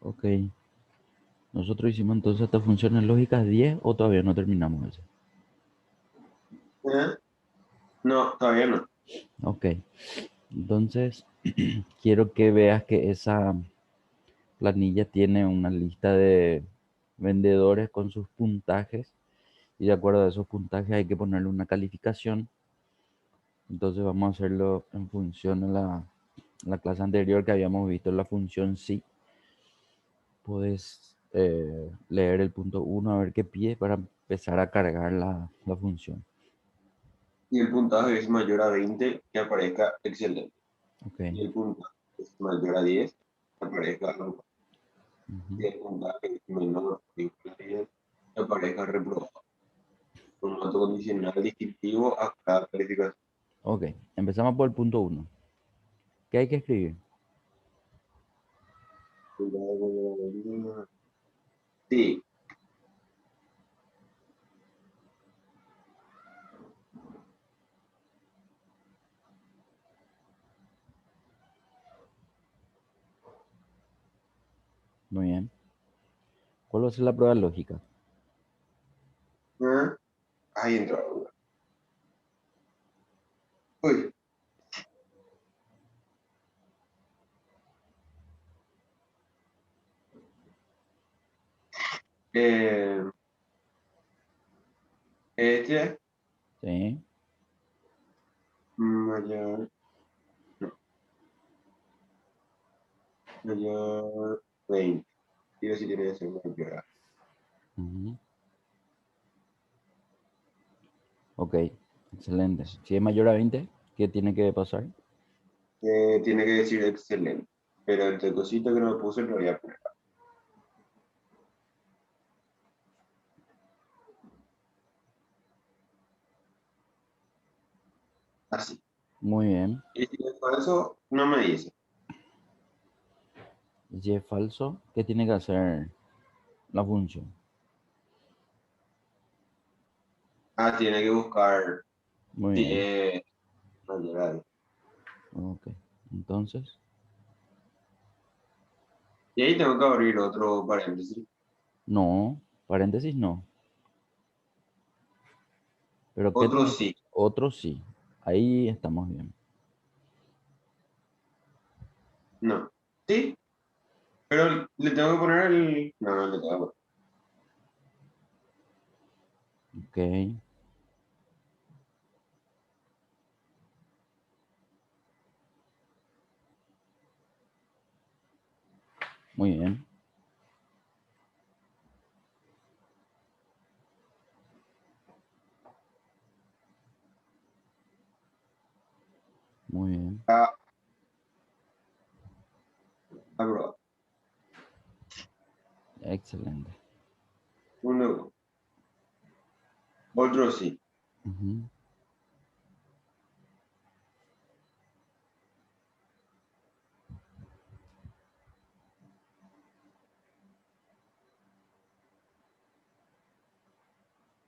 Ok. Nosotros hicimos entonces estas funciones lógicas 10 o todavía no terminamos eso. ¿Eh? No, todavía no. Ok. Entonces, quiero que veas que esa planilla tiene una lista de vendedores con sus puntajes y de acuerdo a esos puntajes hay que ponerle una calificación. Entonces vamos a hacerlo en función de la clase anterior que habíamos visto la función sí. Puedes leer el punto uno a ver qué pide para empezar a cargar la función. Y el puntaje es mayor a 20, que aparezca excelente. Ok. Y el puntaje es mayor a 10, que aparezca algo. Ujú. Y el puntaje es menor o igual a 10, que aparezca reprobado. Formato condicional distintivo a cada calificación. Ok. Empezamos por el punto uno. ¿Qué hay que escribir? Sí, Muy bien. ¿Cuál va a ser la prueba lógica? ¿eh? Ahí entró. Uy, eh, este Sí. mayor, no, mayor 20. Digo si tiene que ser mayor. Ujú. Ok. Excelente. Si es mayor a 20, ¿qué tiene que pasar? Tiene que decir excelente. Pero entre cositas que no me puse lo voy a poner así. Muy bien. Y si es falso, no me dice. Si es falso, ¿qué tiene que hacer la función? Ah, tiene que buscar Muy si bien. es mayor a 10. Ok. Entonces, Y ahí tengo que abrir otro paréntesis. no. Paréntesis no. Pero ¿qué Otro tiene? sí. Otro sí. Ahí estamos bien. No. Sí, pero le tengo que poner el. No, no le tengo que poner. Ok. Muy bien. Muy bien. Ah, aprobado. Excelente. Uno. Otro sí. Ujú.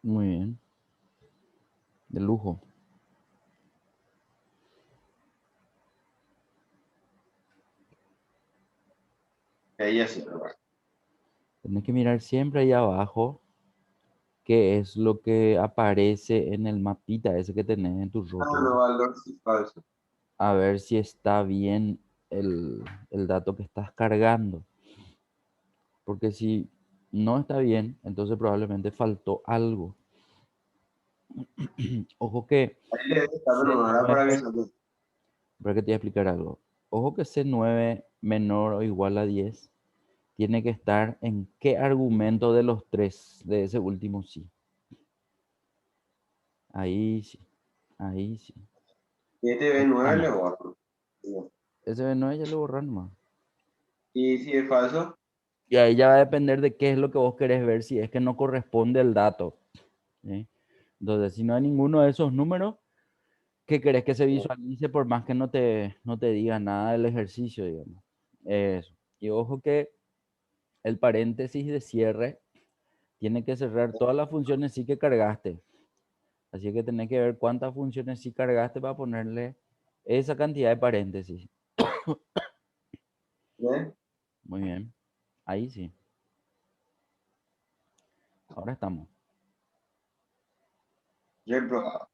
Muy bien. De lujo. Ella sí, aprobado. Tienes que mirar siempre ahí abajo qué es lo que aparece en el mapita ese que tenés en tu Ah, no, rótulo. valor sí, falso. A ver si está bien el dato que estás cargando. Porque si no está bien, entonces probablemente faltó algo. Ojo que Ahí le debe estar, pero no era para que C9, salga. para que te voy a explicar algo. Ojo que C9 menor o igual a 10 tiene que estar en qué argumento de los tres de ese último sí. Ahí sí, ahí sí. Este Ah, B9 le no. borro. No. Ese B9 ya lo borraron más. Y si es falso, Y ahí ya va a depender de qué es lo que vos querés ver, si es que no corresponde el dato. ¿Sí? Entonces, si no hay ninguno de esos números, ¿qué querés que se no. visualice por más que no te diga nada del ejercicio, digamos? Eso. Y ojo que el paréntesis de cierre tiene que cerrar todas las funciones sí que cargaste. Así que tenés que ver cuántas funciones sí cargaste para ponerle esa cantidad de paréntesis. ¿Ves? Muy bien. Ahí sí. Ahora estamos. Reprobado.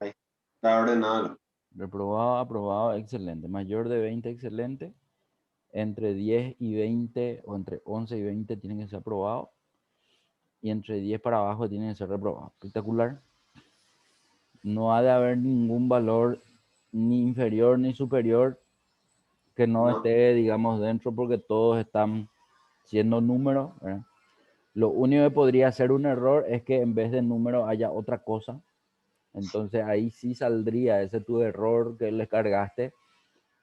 Ahí. Está ordenado. Reprobado, aprobado, excelente. Mayor de 20, excelente. Entre 10 y 20 o entre 11 y 20 tienen que ser aprobados. Y entre 10 para abajo tienen que ser reprobados. Espectacular. No ha de haber ningún valor ni inferior ni superior que no No. esté, digamos, dentro porque todos están siendo números, ¿verdad? Lo único que podría ser un error es que en vez de número haya otra cosa. Entonces ahí sí saldría ese tu error que le cargaste.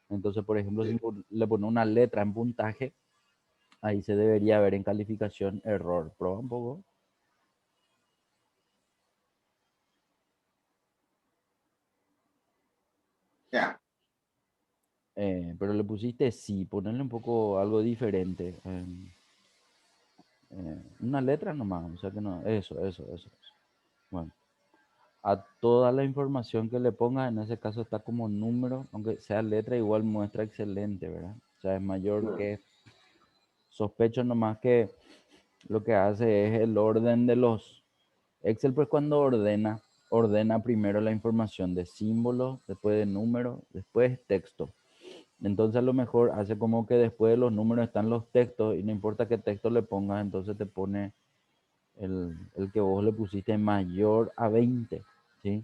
Entonces, por ejemplo, si Sí. le pones una letra en puntaje, ahí se debería ver en calificación error. Prueba un poco. Ya. Pero le pusiste sí, ponerle un poco algo diferente. Una letra nomás, o sea que no, eso. Bueno, a toda la información que le pongas, en ese caso está como número, aunque sea letra, igual muestra excelente, ¿verdad? O sea, es mayor No. que, sospecho nomás que lo que hace es el orden de los, Excel pues cuando ordena primero la información de símbolos, después de números, después texto. Entonces a lo mejor hace como que después de los números están los textos y no importa qué texto le pongas, entonces te pone el que vos le pusiste mayor a 20, ¿sí?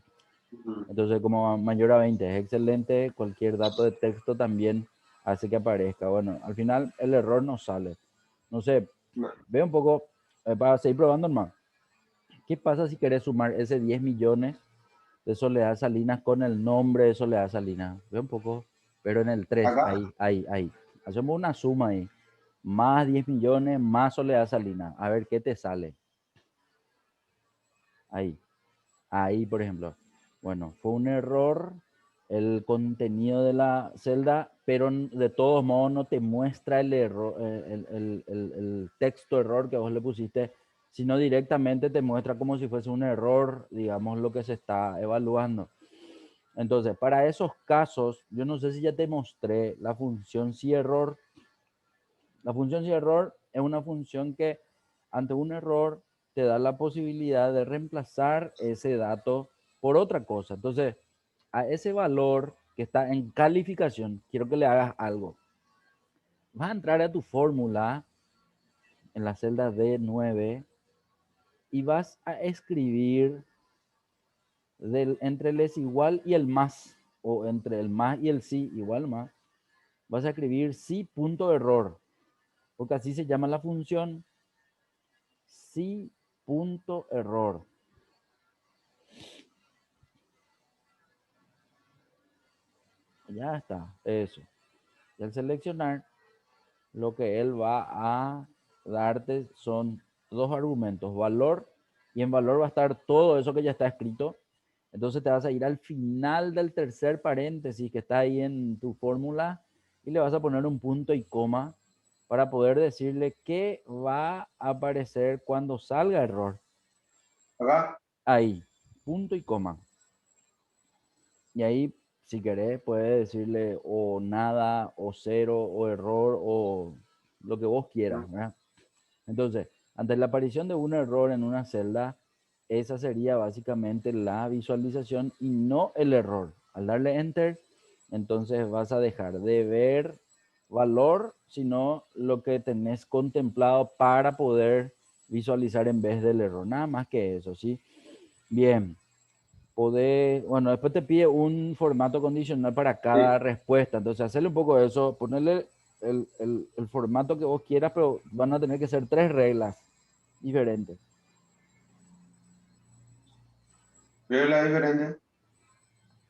Ujú. Entonces como mayor a 20 es excelente, cualquier dato de texto también hace que aparezca. Bueno, al final el error no sale. No sé, No. ve un poco, para seguir probando más. ¿Qué pasa si querés sumar ese 10 millones de Soledad Salinas con el nombre de Soledad Salinas? Ve un poco, pero en el 3 Acá. ahí. Hacemos una suma ahí. Más 10 millones, más Soledad Salinas. A ver qué te sale. Ahí, por ejemplo. Bueno, fue un error el contenido de la celda, pero de todos modos no te muestra el error, el texto error que vos le pusiste, sino directamente te muestra como si fuese un error, digamos, lo que se está evaluando. Entonces, para esos casos, yo no sé si ya te mostré la función si error. La función si error es una función que ante un error te da la posibilidad de reemplazar ese dato por otra cosa. Entonces, a ese valor que está en calificación, quiero que le hagas algo. Vas a entrar a tu fórmula en la celda D9 y vas a escribir entre el es igual y el más, o entre el más y el sí igual más, vas a escribir sí punto error, porque así se llama la función sí punto error. Ya está, eso. Y al seleccionar, lo que él va a darte son dos argumentos, valor, y en valor va a estar todo eso que ya está escrito. Entonces te vas a ir al final del tercer paréntesis que está ahí en tu fórmula y le vas a poner un punto y coma para poder decirle qué va a aparecer cuando salga error. Acá. Ahí, punto y coma. Y ahí, si querés, puedes decirle o nada, o cero, o error, o lo que vos quieras, ¿verdad? Entonces, ante la aparición de un error en una celda, esa sería básicamente la visualización y no el error. Al darle enter, entonces vas a dejar de ver valor, sino lo que tenés contemplado para poder visualizar en vez del error. Nada más que eso, ¿sí? Bien. Bueno, después te pide un formato condicional para cada Sí. respuesta. Entonces, hacerle un poco de eso, ponerle el formato que vos quieras, pero van a tener que ser tres reglas diferentes. ¿Veo la diferencia?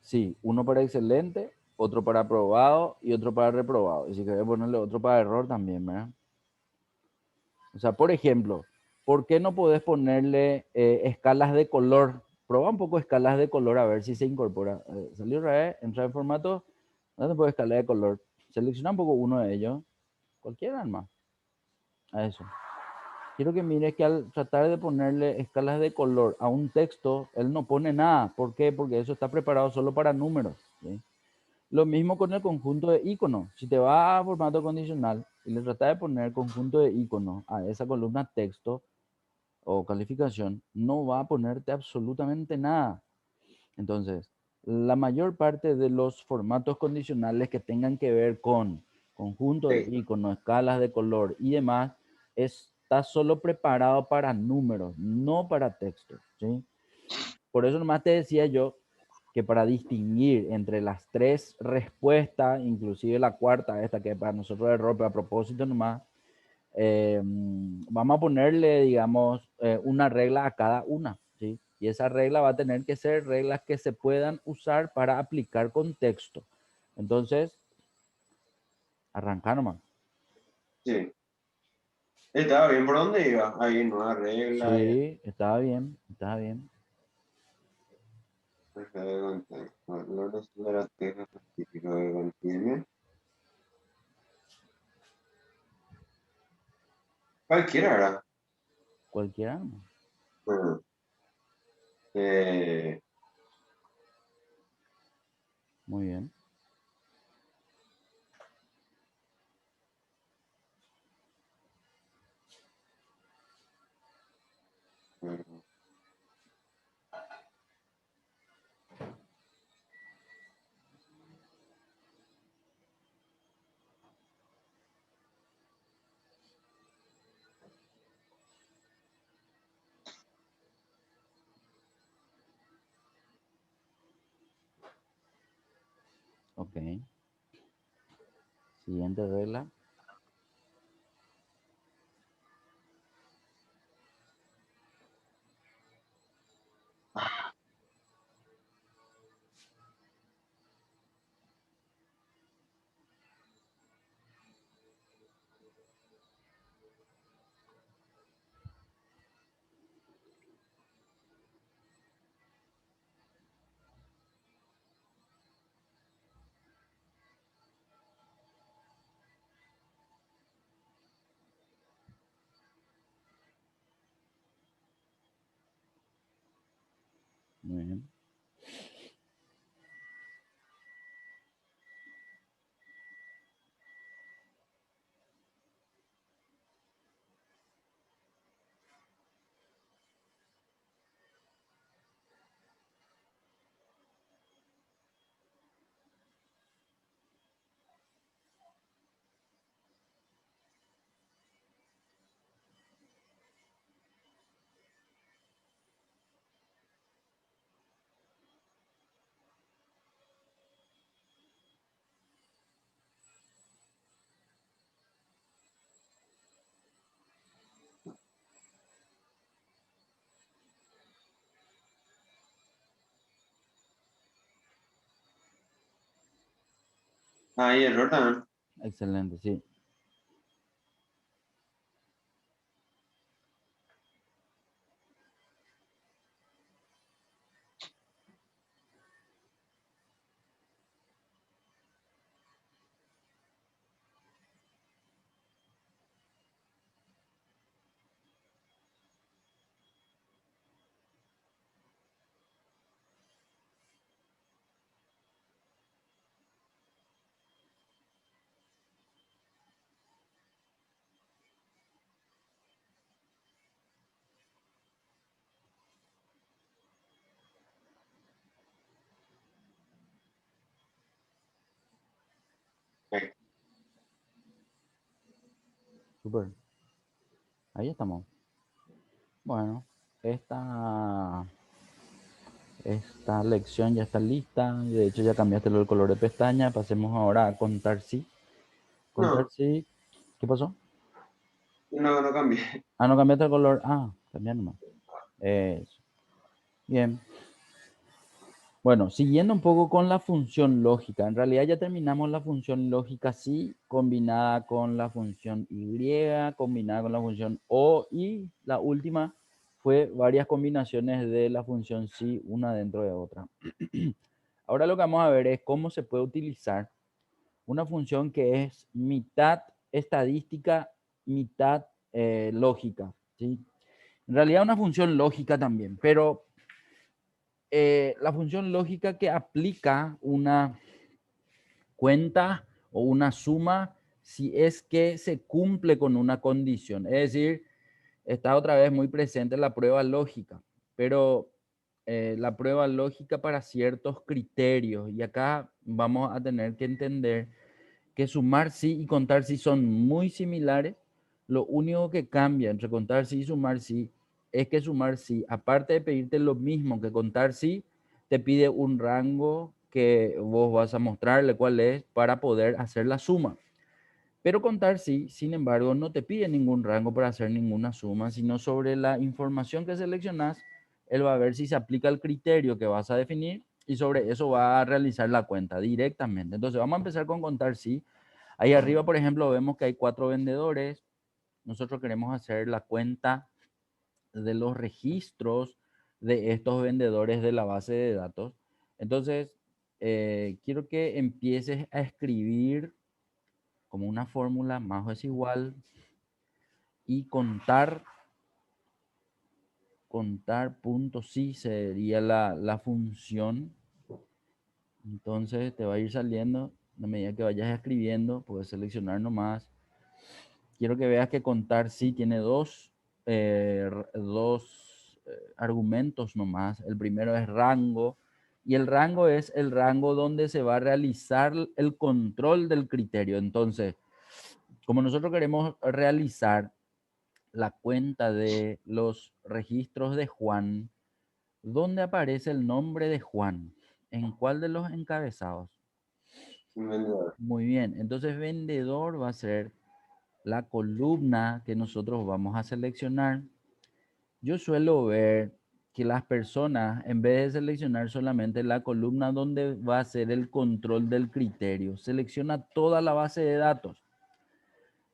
Sí, uno para excelente, otro para aprobado y otro para reprobado. Y si querés ponerle otro para error también, ¿verdad? O sea, por ejemplo, ¿por qué no podés ponerle escalas de color? Proba un poco escalas de color a ver si se incorpora. Salió otra vez, entra en formato, ¿dónde puede escala de color? Selecciona un poco uno de ellos, cualquiera más. A eso. quiero que mires que al tratar de ponerle escalas de color a un texto, él no pone nada. ¿Por qué? Porque eso está preparado solo para números, ¿sí? Lo mismo con el conjunto de iconos. Si te vas a formato condicional y le tratas de poner conjunto de iconos a esa columna texto o calificación, no va a ponerte absolutamente nada. Entonces, la mayor parte de los formatos condicionales que tengan que ver con conjunto de Texto. iconos, escalas de color y demás, está solo preparado para números, no para textos, ¿sí? Por eso nomás te decía yo que para distinguir entre las tres respuestas, inclusive la cuarta, esta que para nosotros es error, pero a propósito nomás, vamos a ponerle, digamos, una regla a cada una, ¿sí? Y esa regla va a tener que ser reglas que se puedan usar para aplicar contexto. Entonces, arrancar nomás. Sí. Estaba bien, ¿por dónde iba? Ahí, nueva regla. Sí, estaba bien, estaba bien. Valores de la tierra típico de Valdivia. Cualquiera, ¿verdad? Cualquiera nomás. Bueno, eh, Muy bien. bueno, Ok. Siguiente regla. Muy bien. ahí error también. Excelente, sí. Ok. Súper. Ahí estamos. Bueno, esta lección ya está lista. De hecho, ya cambiaste el color de pestaña. Pasemos ahora a contar sí. Contar No, sí. ¿Qué pasó? no, no cambié. Ah, no cambiaste el color. Ah, cambiar nomás. Eso. Bien. Bueno, siguiendo un poco con la función lógica. En realidad ya terminamos la función lógica sí, combinada con la función y, combinada con la función o, y la última fue varias combinaciones de la función sí, una dentro de otra. Ahora lo que vamos a ver es cómo se puede utilizar una función que es mitad estadística, mitad lógica. ¿sí? En realidad una función lógica también, pero la función lógica que aplica una cuenta o una suma si es que se cumple con una condición. Es decir, está otra vez muy presente la prueba lógica, pero la prueba lógica para ciertos criterios. Y acá vamos a tener que entender que sumar sí y contar sí son muy similares. Lo único que cambia entre contar sí y sumar sí es que sumar sí, aparte de pedirte lo mismo que contar sí, te pide un rango que vos vas a mostrarle cuál es para poder hacer la suma. Pero contar sí, sin embargo, no te pide ningún rango para hacer ninguna suma, sino sobre la información que seleccionas, él va a ver si se aplica el criterio que vas a definir y sobre eso va a realizar la cuenta directamente. Entonces vamos a empezar con contar sí. Ahí arriba, por ejemplo, vemos que hay 4 vendedores. Nosotros queremos hacer la cuenta de los registros de estos vendedores de la base de datos. Entonces, quiero que empieces a escribir como una fórmula más o es igual y contar puntos sí sería la función. Entonces te va a ir saliendo a medida que vayas escribiendo, puedes seleccionar nomás. Quiero que veas que contar sí tiene dos argumentos nomás. El primero es rango y el rango es el rango donde se va a realizar el control del criterio. Entonces, como nosotros queremos realizar la cuenta de los registros de Juan, ¿dónde aparece el nombre de Juan? ¿En cuál de los encabezados? Un vendedor. Muy bien, entonces vendedor va a ser la columna que nosotros vamos a seleccionar. Yo suelo ver que las personas, en vez de seleccionar solamente la columna donde va a ser el control del criterio, selecciona toda la base de datos.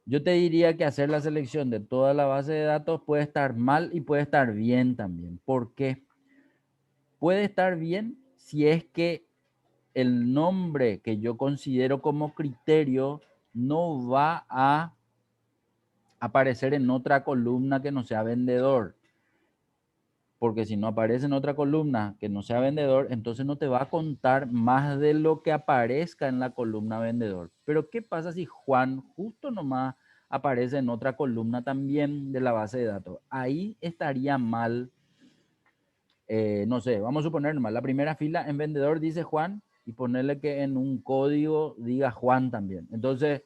Yo te diría que hacer la selección de toda la base de datos puede estar mal y puede estar bien también. ¿Por qué? Puede estar bien si es que el nombre que yo considero como criterio no va a aparecer en otra columna que no sea vendedor. Porque si no aparece en otra columna que no sea vendedor, entonces no te va a contar más de lo que aparezca en la columna vendedor. Pero ¿qué pasa si Juan justo nomás aparece en otra columna también de la base de datos? Ahí estaría mal, no sé, vamos a suponer nomás, la primera fila en vendedor dice Juan y ponerle que en un código diga Juan también. Entonces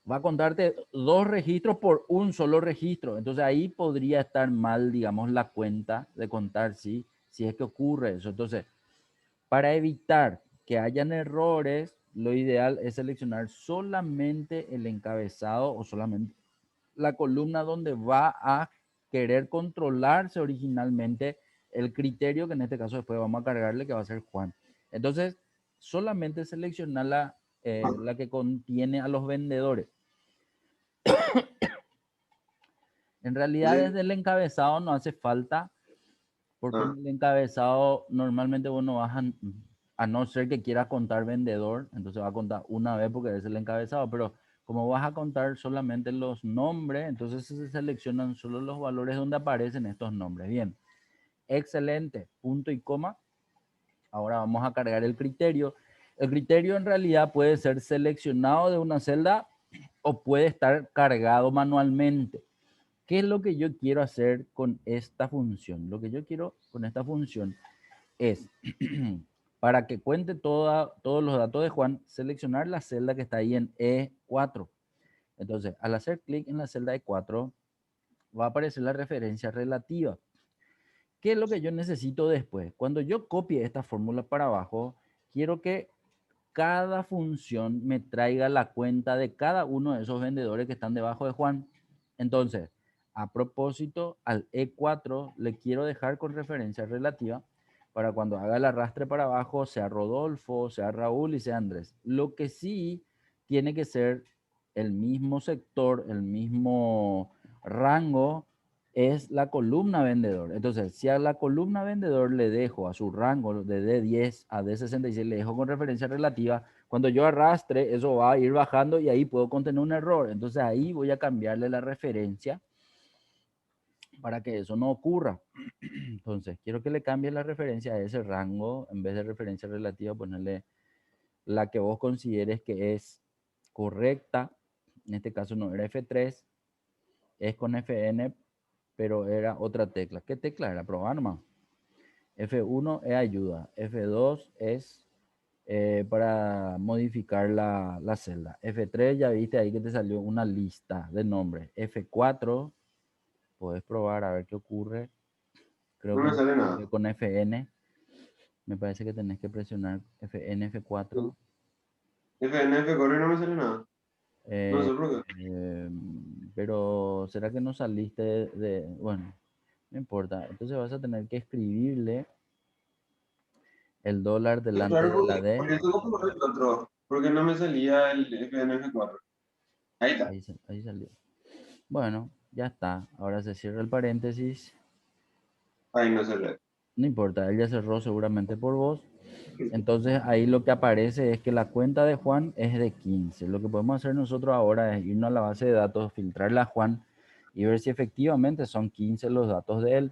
va a contarte 2 registros por un solo registro. Entonces ahí podría estar mal, digamos, la cuenta de contar si es que ocurre eso. Entonces, para evitar que hayan errores, lo ideal es seleccionar solamente el encabezado o solamente la columna donde va a querer controlarse originalmente el criterio, que en este caso después vamos a cargarle, que va a ser Juan. Entonces, solamente seleccionar la que contiene a los vendedores. En realidad Sí. desde el encabezado no hace falta, porque en Ah, el encabezado normalmente vos no vas a no ser que quieras contar vendedor, entonces va a contar una vez porque es el encabezado, pero como vas a contar solamente los nombres, entonces se seleccionan solo los valores donde aparecen estos nombres. Bien, excelente, punto y coma. Ahora vamos a cargar el criterio. El criterio en realidad puede ser seleccionado de una celda o puede estar cargado manualmente. ¿Qué es lo que yo quiero hacer con esta función? Lo que yo quiero con esta función es, para que cuente todos los datos de Juan, seleccionar la celda que está ahí en E4. Entonces, al hacer clic en la celda E4, va a aparecer la referencia relativa. ¿Qué es lo que yo necesito después? Cuando yo copie esta fórmula para abajo, quiero que cada función me traiga la cuenta de cada uno de esos vendedores que están debajo de Juan. Entonces, a propósito, al E4 le quiero dejar con referencia relativa para cuando haga el arrastre para abajo, sea Rodolfo, sea Raúl y sea Andrés. Lo que sí tiene que ser el mismo sector, el mismo rango, es la columna vendedor. Entonces, si a la columna vendedor le dejo a su rango de D10 a D66, le dejo con referencia relativa, cuando yo arrastre, eso va a ir bajando y ahí puedo contener un error. Entonces ahí voy a cambiarle la referencia para que eso no ocurra. Entonces, quiero que le cambies la referencia a ese rango, en vez de referencia relativa, ponerle la que vos consideres que es correcta. En este caso no era F3, es con Fn, pero era otra tecla. ¿Qué tecla era? Probar nomás. F1 es ayuda, F2 es para modificar la celda. F3 ya viste ahí que te salió una lista de nombres. F4, puedes probar a ver qué ocurre. Creo No que me sale nada. con Fn. Me parece que tenés que presionar Fn, F4. FNF corre y no me sale nada. No Eh, sé por qué. eh, pero ¿será que no saliste bueno, no importa. Entonces vas a tener que escribirle el dólar delante Claro, de la por D. eso comprobé el otro. Porque no me salía el FNF4. Ahí está. Ahí salió. Bueno, ya está. Ahora se cierra el paréntesis. Ahí no cerré. No importa, él ya cerró seguramente por vos. Entonces ahí lo que aparece es que la cuenta de Juan es de 15. Lo que podemos hacer nosotros ahora es irnos a la base de datos, filtrarla a Juan y ver si efectivamente son 15 los datos de él.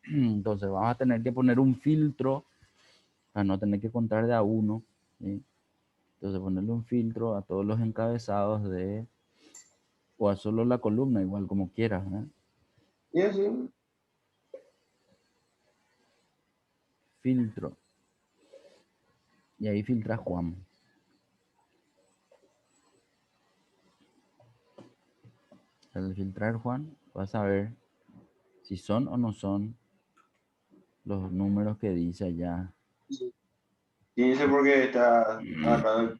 Entonces vamos a tener que poner un filtro para no tener que contar de a uno, ¿sí? Entonces ponerle un filtro a todos los encabezados de, o a solo la columna, igual como quieras, ¿eh? Y así. Filtro. Y ahí filtra Juan. Al filtrar Juan, vas a ver si son o no son los números que dice allá. 15 porque está agarrado.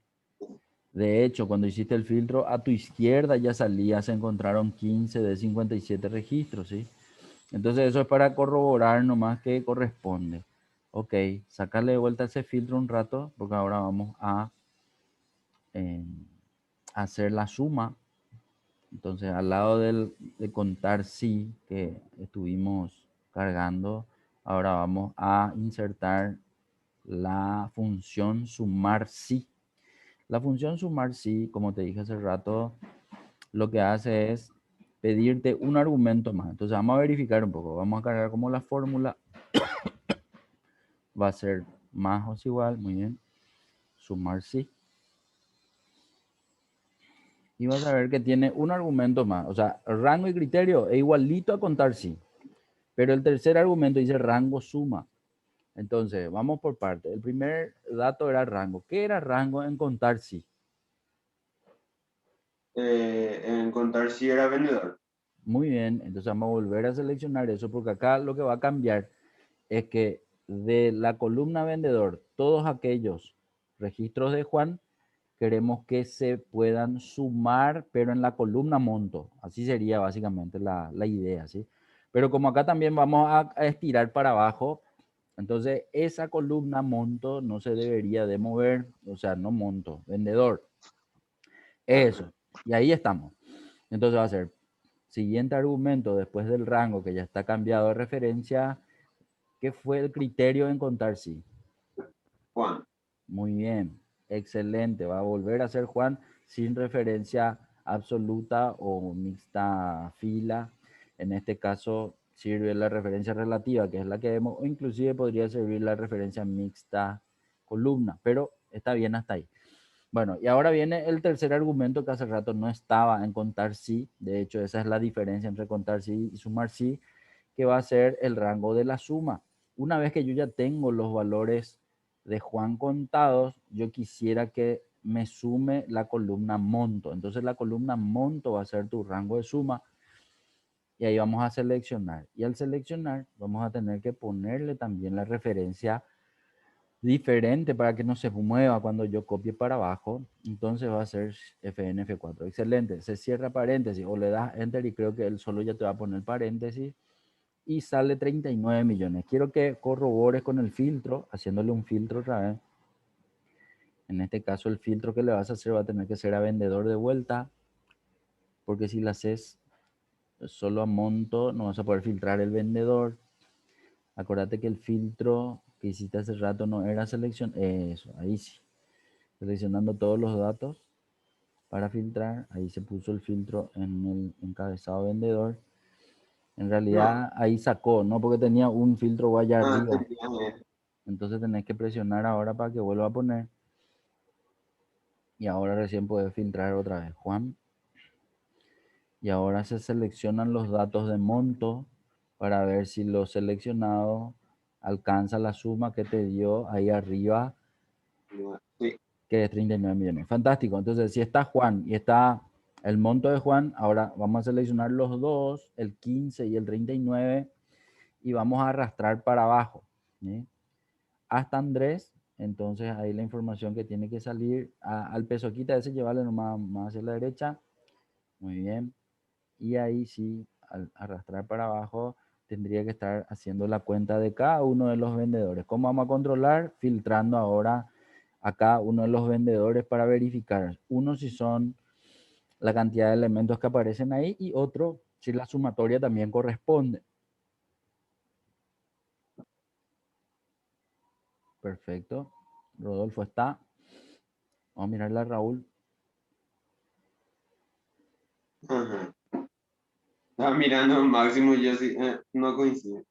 De hecho, cuando hiciste el filtro, a tu izquierda ya salía, se encontraron 15 de 57 registros, ¿sí? Entonces eso es para corroborar nomás que corresponde. Ok, sacarle de vuelta ese filtro un rato, porque ahora vamos a eh, hacer la suma. Entonces, al lado de contar sí que estuvimos cargando, ahora vamos a insertar la función sumar sí. La función sumar sí, como te dije hace rato, lo que hace es pedirte un argumento más. Entonces vamos a verificar un poco. Vamos a cargar como la fórmula va a ser más o igual, muy bien, sumar sí. Y vas a ver que tiene un argumento más. O sea, rango y criterio es igualito a contar sí. Pero el tercer argumento dice rango suma. Entonces, vamos por parte. El primer dato era rango. ¿Qué era rango en contar sí? En contar si era vendedor. Muy bien, entonces vamos a volver a seleccionar eso porque acá lo que va a cambiar es que de la columna vendedor, todos aquellos registros de Juan, queremos que se puedan sumar, pero en la columna monto. Así sería básicamente la idea, ¿sí? Pero como acá también vamos a estirar para abajo, entonces esa columna monto no se debería de mover, o sea, no monto, vendedor. Eso. Y ahí estamos. Entonces va a ser siguiente argumento después del rango que ya está cambiado de referencia. ¿Qué fue el criterio en contar sí? Juan. Muy bien, excelente. Va a volver a ser Juan sin referencia absoluta o mixta fila. En este caso sirve la referencia relativa, que es la que vemos, o inclusive podría servir la referencia mixta columna, pero está bien hasta ahí. Bueno, y ahora viene el tercer argumento que hace rato no estaba en contar sí. De hecho, esa es la diferencia entre contar sí y sumar sí, que va a ser el rango de la suma. Una vez que yo ya tengo los valores de Juan contados, yo quisiera que me sume la columna monto. Entonces la columna monto va a ser tu rango de suma y ahí vamos a seleccionar. Y al seleccionar vamos a tener que ponerle también la referencia diferente para que no se mueva cuando yo copie para abajo. Entonces va a ser FNF4. Excelente. Se cierra paréntesis o le das enter y creo que él solo ya te va a poner paréntesis y sale 39 millones. Quiero que corrobores con el filtro, haciéndole un filtro otra vez. En este caso el filtro que le vas a hacer va a tener que ser a vendedor de vuelta, porque si lo haces solo a monto no vas a poder filtrar el vendedor. Acuérdate que el filtro que hiciste hace rato no era selección. Eso, ahí sí. Seleccionando todos los datos para filtrar. Ahí se puso el filtro en el encabezado vendedor. En No. realidad ahí sacó, ¿no? Porque tenía un filtro allá Ah, arriba. Entonces tenés que presionar ahora para que vuelva a poner. Y ahora recién puedes filtrar otra vez, Juan. Y ahora se seleccionan los datos de monto para ver si lo seleccionado alcanza la suma que te dio ahí arriba, no, sí. que es 39 millones. Fantástico. Entonces, si está Juan y está el monto de Juan, ahora vamos a seleccionar los dos, el 15 y el 39, y vamos a arrastrar para abajo, ¿sí? Hasta Andrés. Entonces ahí la información que tiene que salir al peso quita ese, llevarle nomás más hacia la derecha. Muy bien. Y ahí sí, al arrastrar para abajo, tendría que estar haciendo la cuenta de cada uno de los vendedores. ¿Cómo vamos a controlar? Filtrando ahora a cada uno de los vendedores para verificar. Uno si son la cantidad de elementos que aparecen ahí y otro si la sumatoria también corresponde. Perfecto. Rodolfo está. Vamos a mirarle a Raúl. Ajá. Estaba mirando Máximo y yo sí, no coincide.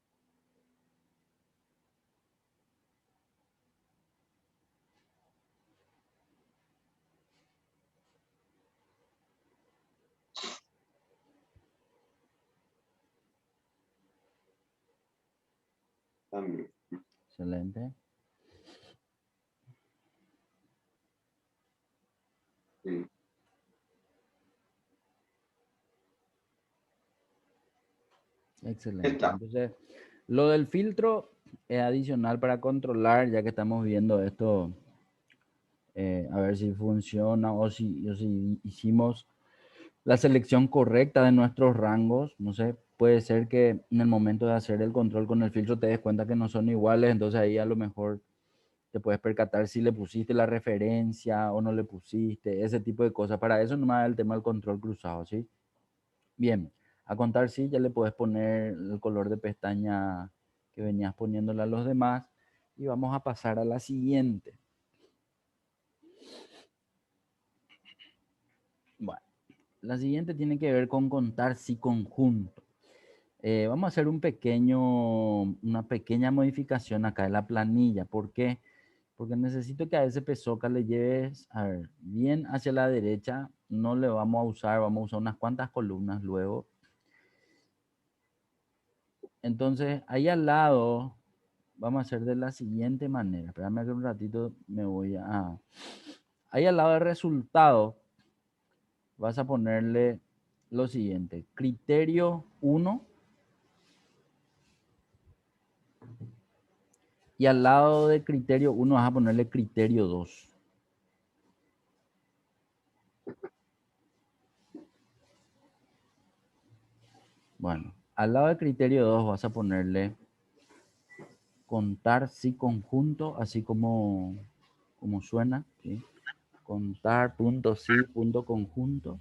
También. Excelente. Sí. Excelente. Está. Entonces, lo del filtro es adicional para controlar, ya que estamos viendo esto, a ver si funciona o si hicimos la selección correcta de nuestros rangos. No sé, puede ser que en el momento de hacer el control con el filtro te des cuenta que no son iguales, entonces ahí a lo mejor te puedes percatar si le pusiste la referencia o no le pusiste, ese tipo de cosas. Para eso nomás el tema del control cruzado, ¿sí? Bien, a contar sí, ya le puedes poner el color de pestaña que venías poniéndole a los demás y vamos a pasar a la siguiente. Bueno, la siguiente tiene que ver con contar sí conjunto. Vamos a hacer una pequeña modificación acá en la planilla. ¿Por qué? Porque necesito que a ese pesoca le lleves, a ver, bien hacia la derecha. No le vamos a usar, vamos a usar unas cuantas columnas luego. Entonces, ahí al lado, vamos a hacer de la siguiente manera. Espérame que un ratito me voy a... Ahí al lado de resultado, vas a ponerle lo siguiente. Criterio 1. Y al lado de criterio 1 vas a ponerle criterio 2. Bueno, al lado de criterio 2 vas a ponerle contar sí conjunto, así como suena, ¿sí? Contar punto sí punto conjunto.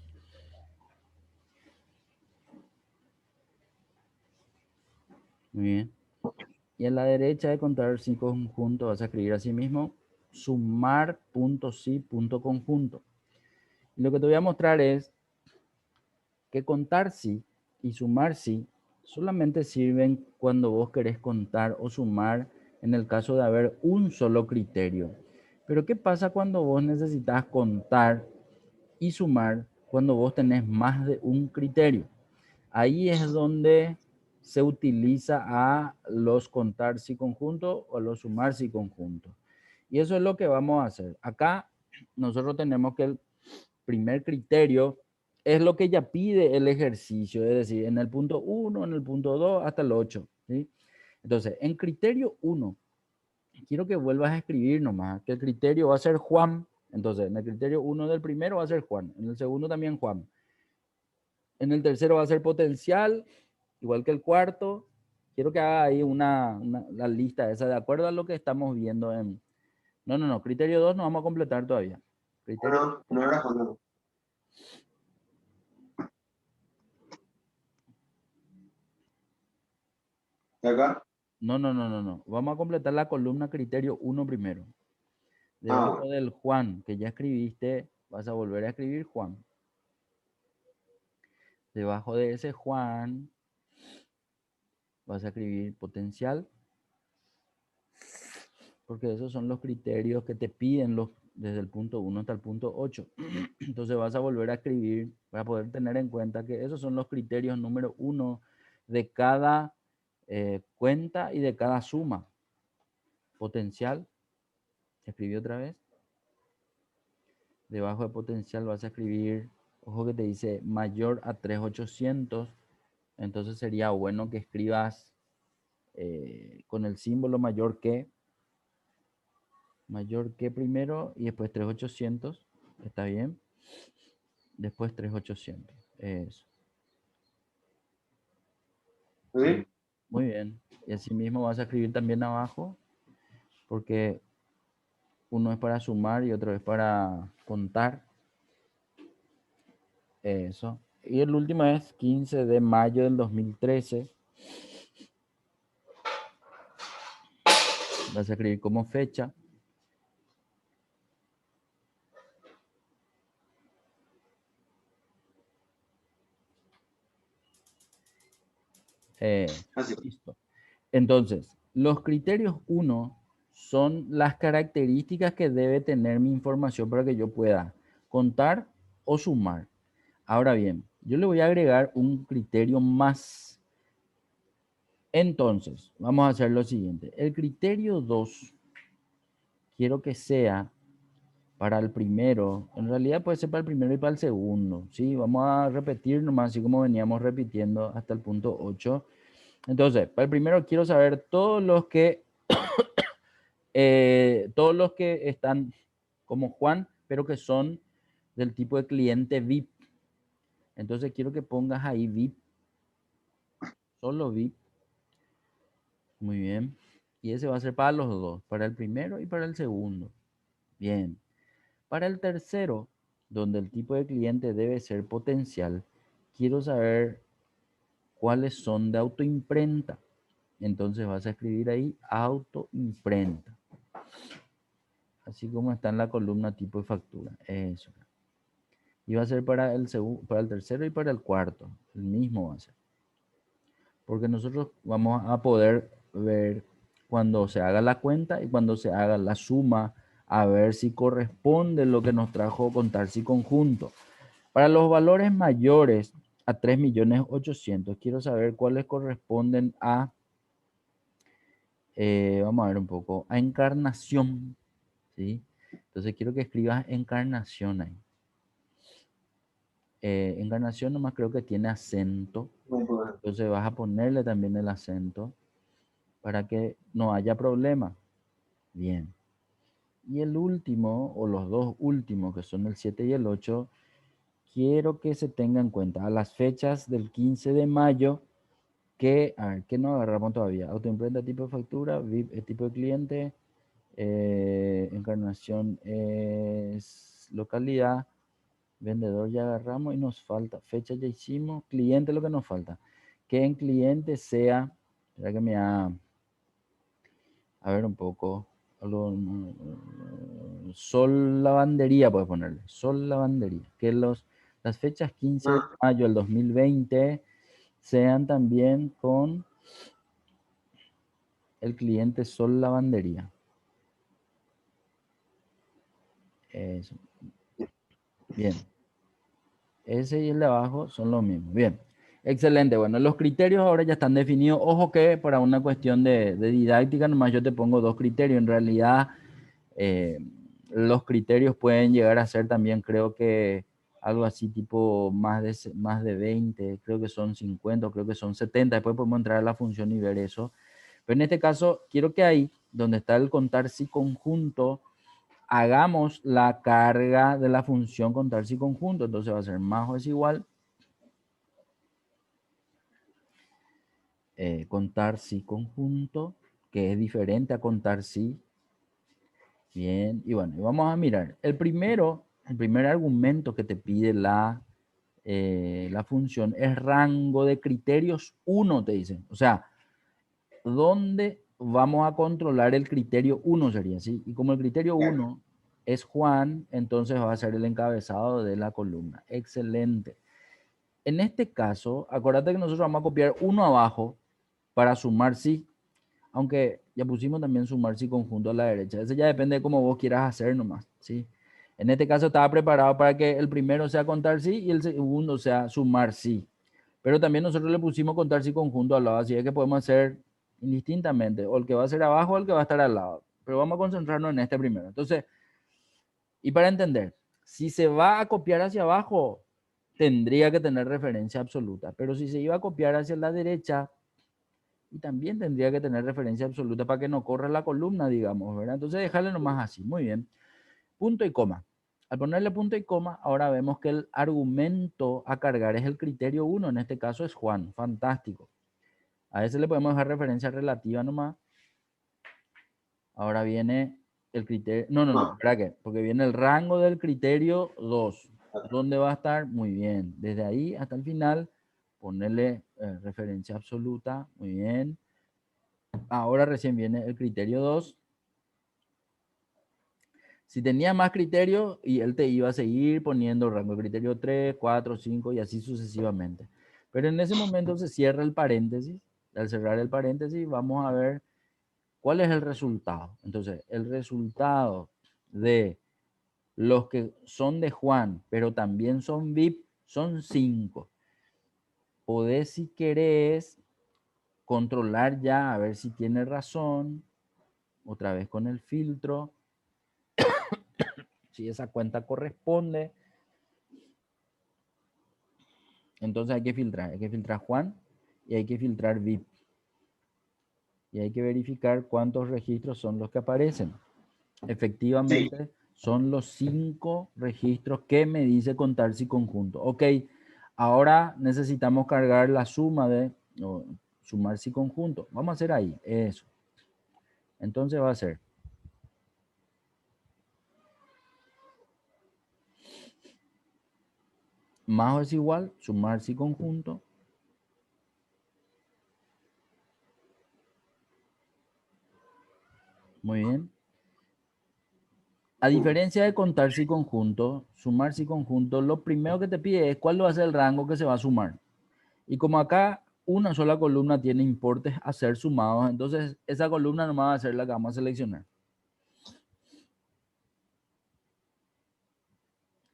Muy bien. Y a la derecha de contar sí conjunto vas a escribir así mismo, sumar punto sí punto conjunto. Y lo que te voy a mostrar es que contar sí y sumar sí solamente sirven cuando vos querés contar o sumar en el caso de haber un solo criterio. Pero ¿qué pasa cuando vos necesitas contar y sumar cuando vos tenés más de un criterio? Ahí es donde se utiliza a los contar sí conjunto o los sumar sí conjunto. Y eso es lo que vamos a hacer. Acá nosotros tenemos que el primer criterio es lo que ya pide el ejercicio, es decir, en el punto 1, en el punto 2 hasta el 8. ¿Sí? Entonces, en criterio 1, quiero que vuelvas a escribir nomás, que el criterio va a ser Juan. Entonces, en el criterio 1 del primero va a ser Juan, en el segundo también Juan. En el tercero va a ser potencial, igual que el cuarto. Quiero que haga ahí la lista esa de acuerdo a lo que estamos viendo en... No, no, no, criterio 2 no vamos a completar todavía. Criterio... No, no era Juan. ¿De acá? No, no, no, no, no. Vamos a completar la columna criterio 1 primero. Ah, Debajo del Juan que ya escribiste, vas a volver a escribir Juan. Debajo de ese Juan vas a escribir potencial, porque esos son los criterios que te piden desde el punto 1 hasta el punto 8. Entonces vas a volver a escribir para poder tener en cuenta que esos son los criterios número 1 de cada cuenta y de cada suma. Potencial, escribí otra vez. Debajo de potencial vas a escribir, ojo que te dice mayor a 3800. Entonces sería bueno que escribas con el símbolo mayor que primero y después 3800. ¿Está bien? Después 3800. Eso. ¿Sí? Muy bien. Y así mismo vas a escribir también abajo, porque uno es para sumar y otro es para contar. Eso. Y el último es 15 de mayo del 2013. Vas a escribir como fecha. Así. Listo. Entonces, los criterios 1 son las características que debe tener mi información para que yo pueda contar o sumar. Ahora bien, yo le voy a agregar un criterio más. Entonces, vamos a hacer lo siguiente. El criterio 2, quiero que sea para el primero. En realidad puede ser para el primero y para el segundo. ¿Sí? Vamos a repetir nomás, así como veníamos repitiendo hasta el punto 8. Entonces, para el primero quiero saber todos los que están como Juan, pero que son del tipo de cliente VIP. Entonces quiero que pongas ahí VIP, solo VIP. Muy bien. Y ese va a ser para los dos, para el primero y para el segundo. Bien. Para el tercero, donde el tipo de cliente debe ser potencial, quiero saber cuáles son de autoimprenta. Entonces vas a escribir ahí autoimprenta. Así como está en la columna tipo de factura. Eso. Y va a ser para el tercero y para el cuarto. El mismo va a ser. Porque nosotros vamos a poder ver cuando se haga la cuenta y cuando se haga la suma, a ver si corresponde lo que nos trajo contarse conjunto. Para los valores mayores a 3.800.000, quiero saber cuáles corresponden a, vamos a ver un poco, a encarnación. ¿Sí? Entonces quiero que escribas encarnación ahí. Encarnación nomás creo que tiene acento. Entonces vas a ponerle también el acento para que no haya problema. Bien. Y el último, o los dos últimos, que son el 7 y el 8, quiero que se tenga en cuenta a las fechas del 15 de mayo, que, a ver, que no agarramos todavía. Autoimprenta, tipo de factura, VIP, tipo de cliente, encarnación es localidad, vendedor ya agarramos y nos falta, fecha ya hicimos, cliente lo que nos falta. Que en cliente sea, ya que a ver un poco, Sol Lavandería puedes ponerle, Sol Lavandería, que las fechas 15 de mayo del 2020 sean también con el cliente Sol Lavandería. Eso. Bien. Ese y el de abajo son los mismos. Bien. Excelente. Bueno, los criterios ahora ya están definidos. Ojo que para una cuestión de didáctica, nomás yo te pongo dos criterios. En realidad, los criterios pueden llegar a ser también, creo que algo así tipo más de 20, creo que son 50, creo que son 70. Después podemos entrar a la función y ver eso. Pero en este caso, quiero que ahí, donde está el contar si conjunto, hagamos la carga de la función contar si conjunto. Entonces va a ser más o es igual contar si conjunto, que es diferente a contar si. Bien, y bueno, vamos a mirar. El primer argumento que te pide la función es rango de criterios 1, te dicen. O sea, ¿dónde vamos a controlar el criterio 1 sería así? Y como el criterio 1 es Juan, entonces va a ser el encabezado de la columna. Excelente. En este caso, acuérdate que nosotros vamos a copiar uno abajo para sumar sí, aunque ya pusimos también sumar sí conjunto a la derecha. Eso ya depende de cómo vos quieras hacer nomás, ¿sí? En este caso estaba preparado para que el primero sea contar sí y el segundo sea sumar sí. Pero también nosotros le pusimos contar sí conjunto al lado, así es que podemos hacer indistintamente, o el que va a ser abajo o el que va a estar al lado. Pero vamos a concentrarnos en este primero. Entonces, y para entender, si se va a copiar hacia abajo, tendría que tener referencia absoluta. Pero si se iba a copiar hacia la derecha, y también tendría que tener referencia absoluta para que no corra la columna, digamos, ¿verdad? Entonces, dejarle nomás así. Muy bien. Punto y coma. Al ponerle punto y coma, ahora vemos que el argumento a cargar es el criterio 1. En este caso es Juan. Fantástico. A ese le podemos dejar referencia relativa nomás. Ahora viene el criterio. No. ¿Para qué? Porque viene el rango del criterio 2. ¿Dónde va a estar? Muy bien. Desde ahí hasta el final, ponerle referencia absoluta. Muy bien. Ahora recién viene el criterio 2. Si tenía más criterio, y él te iba a seguir poniendo rango de criterio 3, 4, 5 y así sucesivamente. Pero en ese momento se cierra el paréntesis. Al cerrar el paréntesis, vamos a ver cuál es el resultado. Entonces, el resultado de los que son de Juan, pero también son VIP, son 5. Podés, si querés, controlar ya, a ver si tiene razón, otra vez con el filtro, si esa cuenta corresponde. Entonces hay que filtrar Juan y hay que filtrar VIP. Y hay que verificar cuántos registros son los que aparecen. Efectivamente, sí, son los 5 registros que me dice contar si conjunto. Ok, ahora necesitamos cargar la suma de, o sumar si conjunto. Vamos a hacer ahí, eso. Entonces va a ser más o es igual, sumar si conjunto. Muy bien. A diferencia de contar si conjunto, sumar si conjunto, lo primero que te pide es cuál va a ser el rango que se va a sumar. Y como acá una sola columna tiene importes a ser sumados, entonces esa columna nomás va a ser la que vamos a seleccionar.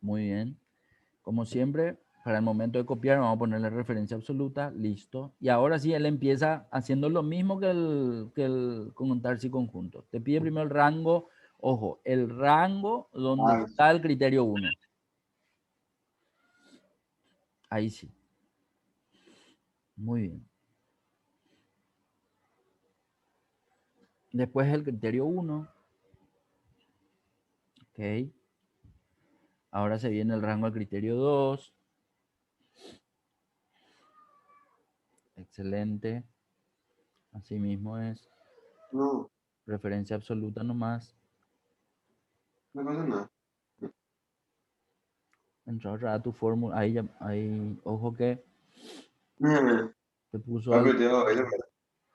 Muy bien. Como siempre, para el momento de copiar vamos a ponerle referencia absoluta, listo. Y ahora sí, él empieza haciendo lo mismo que el contar si conjunto. Te pide primero el rango, ojo, el rango donde está el criterio 1. Ahí sí. Muy bien. Después el criterio 1. Ok. Ahora se viene el rango al criterio 2. Excelente. Así mismo es. No, Referencia absoluta nomás. no pasa nada. Entra a tu fórmula. Ahí, ahí, ojo que te puso al,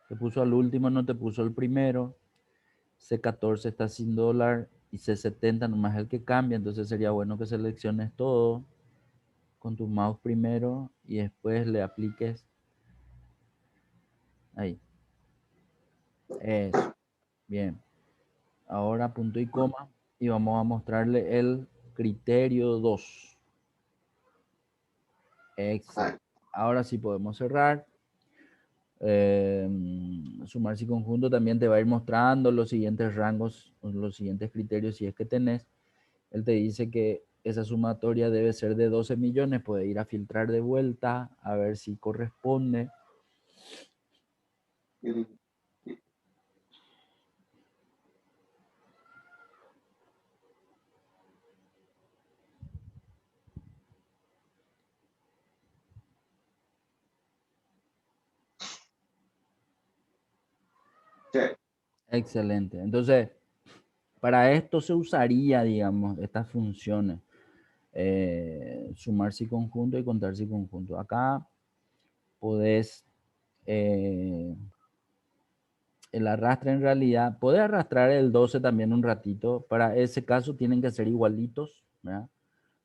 te puso al último, no te puso el primero. C14 está sin dólar y C70 nomás el que cambia. Entonces sería bueno que selecciones todo con tu mouse primero y después le apliques ahí. Eso. Bien. Ahora punto y coma y vamos a mostrarle el criterio 2. Excelente. Ahora sí podemos cerrar. Sumar si conjunto también te va a ir mostrando los siguientes rangos, los siguientes criterios si es que tenés. Él te dice que esa sumatoria debe ser de 12 millones, puede ir a filtrar de vuelta a ver si corresponde. Sí. Excelente. Entonces, para esto se usaría, digamos, estas funciones. Sumar si conjunto y contar si conjunto. Acá podés el arrastre en realidad, podés arrastrar el 12 también un ratito. Para ese caso tienen que ser igualitos, ¿verdad?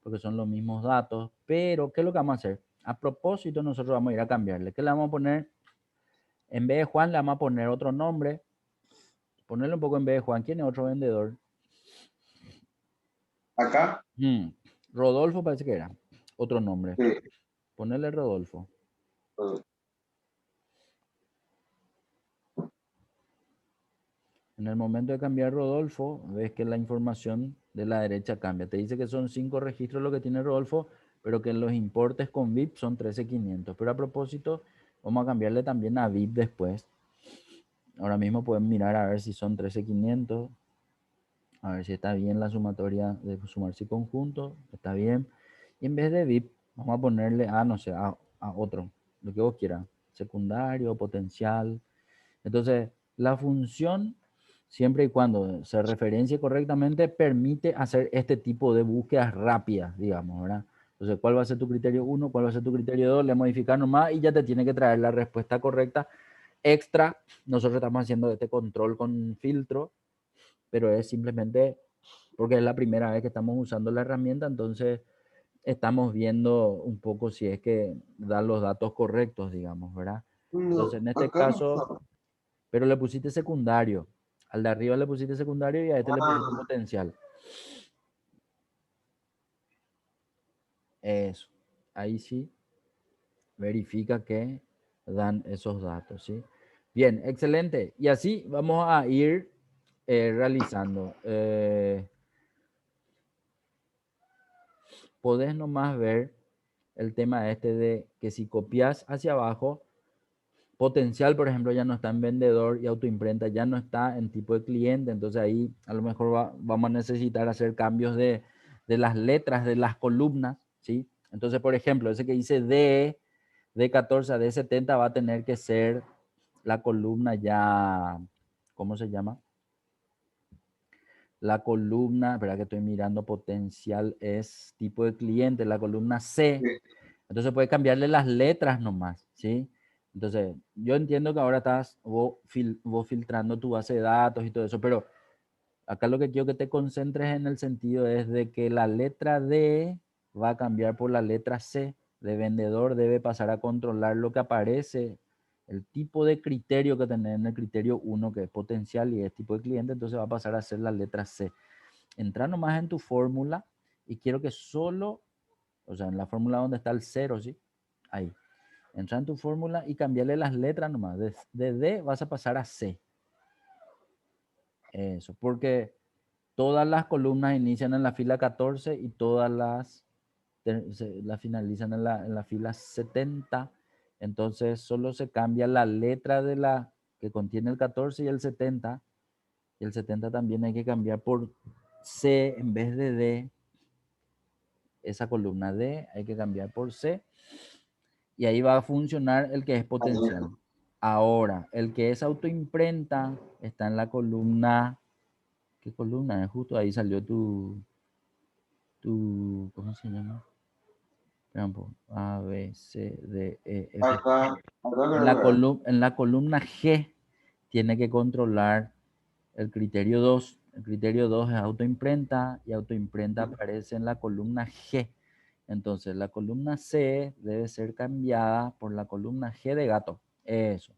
Porque son los mismos datos. Pero, ¿qué es lo que vamos a hacer? A propósito, nosotros vamos a ir a cambiarle. ¿Qué le vamos a poner? En vez de Juan le vamos a poner otro nombre. Ponerle un poco en vez de Juan. ¿Quién es otro vendedor? Acá, Rodolfo parece que era. Otro nombre. sí. Ponerle Rodolfo. En el momento de cambiar Rodolfo, ves que la información de la derecha cambia. Te dice que son 5 registros lo que tiene Rodolfo, pero que los importes con VIP son 13.500. Pero a propósito, vamos a cambiarle también a VIP después. Ahora mismo pueden mirar a ver si son 13.500. A ver si está bien la sumatoria de sumarse conjunto. Está bien. Y en vez de VIP, vamos a ponerle a, no sé, a otro. Lo que vos quieras. Secundario, potencial. Entonces, la función, siempre y cuando se referencie correctamente, permite hacer este tipo de búsquedas rápidas, digamos, ¿verdad? Entonces, ¿cuál va a ser tu criterio 1? ¿Cuál va a ser tu criterio 2? Le modificar nomás y ya te tiene que traer la respuesta correcta. Extra, nosotros estamos haciendo este control con filtro, pero es simplemente porque es la primera vez que estamos usando la herramienta, entonces estamos viendo un poco si es que da los datos correctos, digamos, ¿verdad? Entonces, No, en este acá no caso, está. pero le pusiste secundario. Al de arriba le pusiste secundario y a este le pusiste Ah, potencial. Eso. Ahí sí verifica que dan esos datos, ¿sí? Bien, excelente. Y así vamos a ir realizando. Podés nomás ver el tema este de que si copias hacia abajo, potencial, por ejemplo, ya no está en vendedor y autoimprenta ya no está en tipo de cliente, entonces ahí a lo mejor vamos a necesitar hacer cambios de las letras de las columnas, ¿sí? Entonces, por ejemplo, ese que dice D14 a D70 va a tener que ser la columna ya, ¿cómo se llama? La columna, espera que estoy mirando, potencial es tipo de cliente, la columna C. sí. Entonces puedes cambiarle las letras nomás, ¿sí? Entonces, yo entiendo que ahora estás vos filtrando tu base de datos y todo eso, pero acá lo que quiero que te concentres en el sentido es de que la letra D va a cambiar por la letra C. De vendedor debe pasar a controlar lo que aparece, el tipo de criterio que tenés en el criterio 1, que es potencial y es tipo de cliente, entonces va a pasar a ser la letra C. Entra nomás en tu fórmula y quiero que solo, o sea, en la fórmula donde está el 0, ¿sí? Ahí. Entra en tu fórmula y cambiarle las letras nomás. De D vas a pasar a C. Eso, porque todas las columnas inician en la fila 14 y todas las finalizan en la fila 70. Entonces solo se cambia la letra de la que contiene el 14 y el 70. Y el 70 también hay que cambiar por C en vez de D. Esa columna D hay que cambiar por C. Y ahí va a funcionar el que es potencial. Ahora, el que es autoimprenta está en la columna. ¿Qué columna? Justo ahí salió ¿cómo se llama? Espera un poco. A, B, C, D, E, F. Acá En creo la, que era. en la columna G tiene que controlar el criterio 2. El criterio 2 es autoimprenta y autoimprenta aparece en la columna G. Entonces, la columna C debe ser cambiada por la columna G de gato. Eso.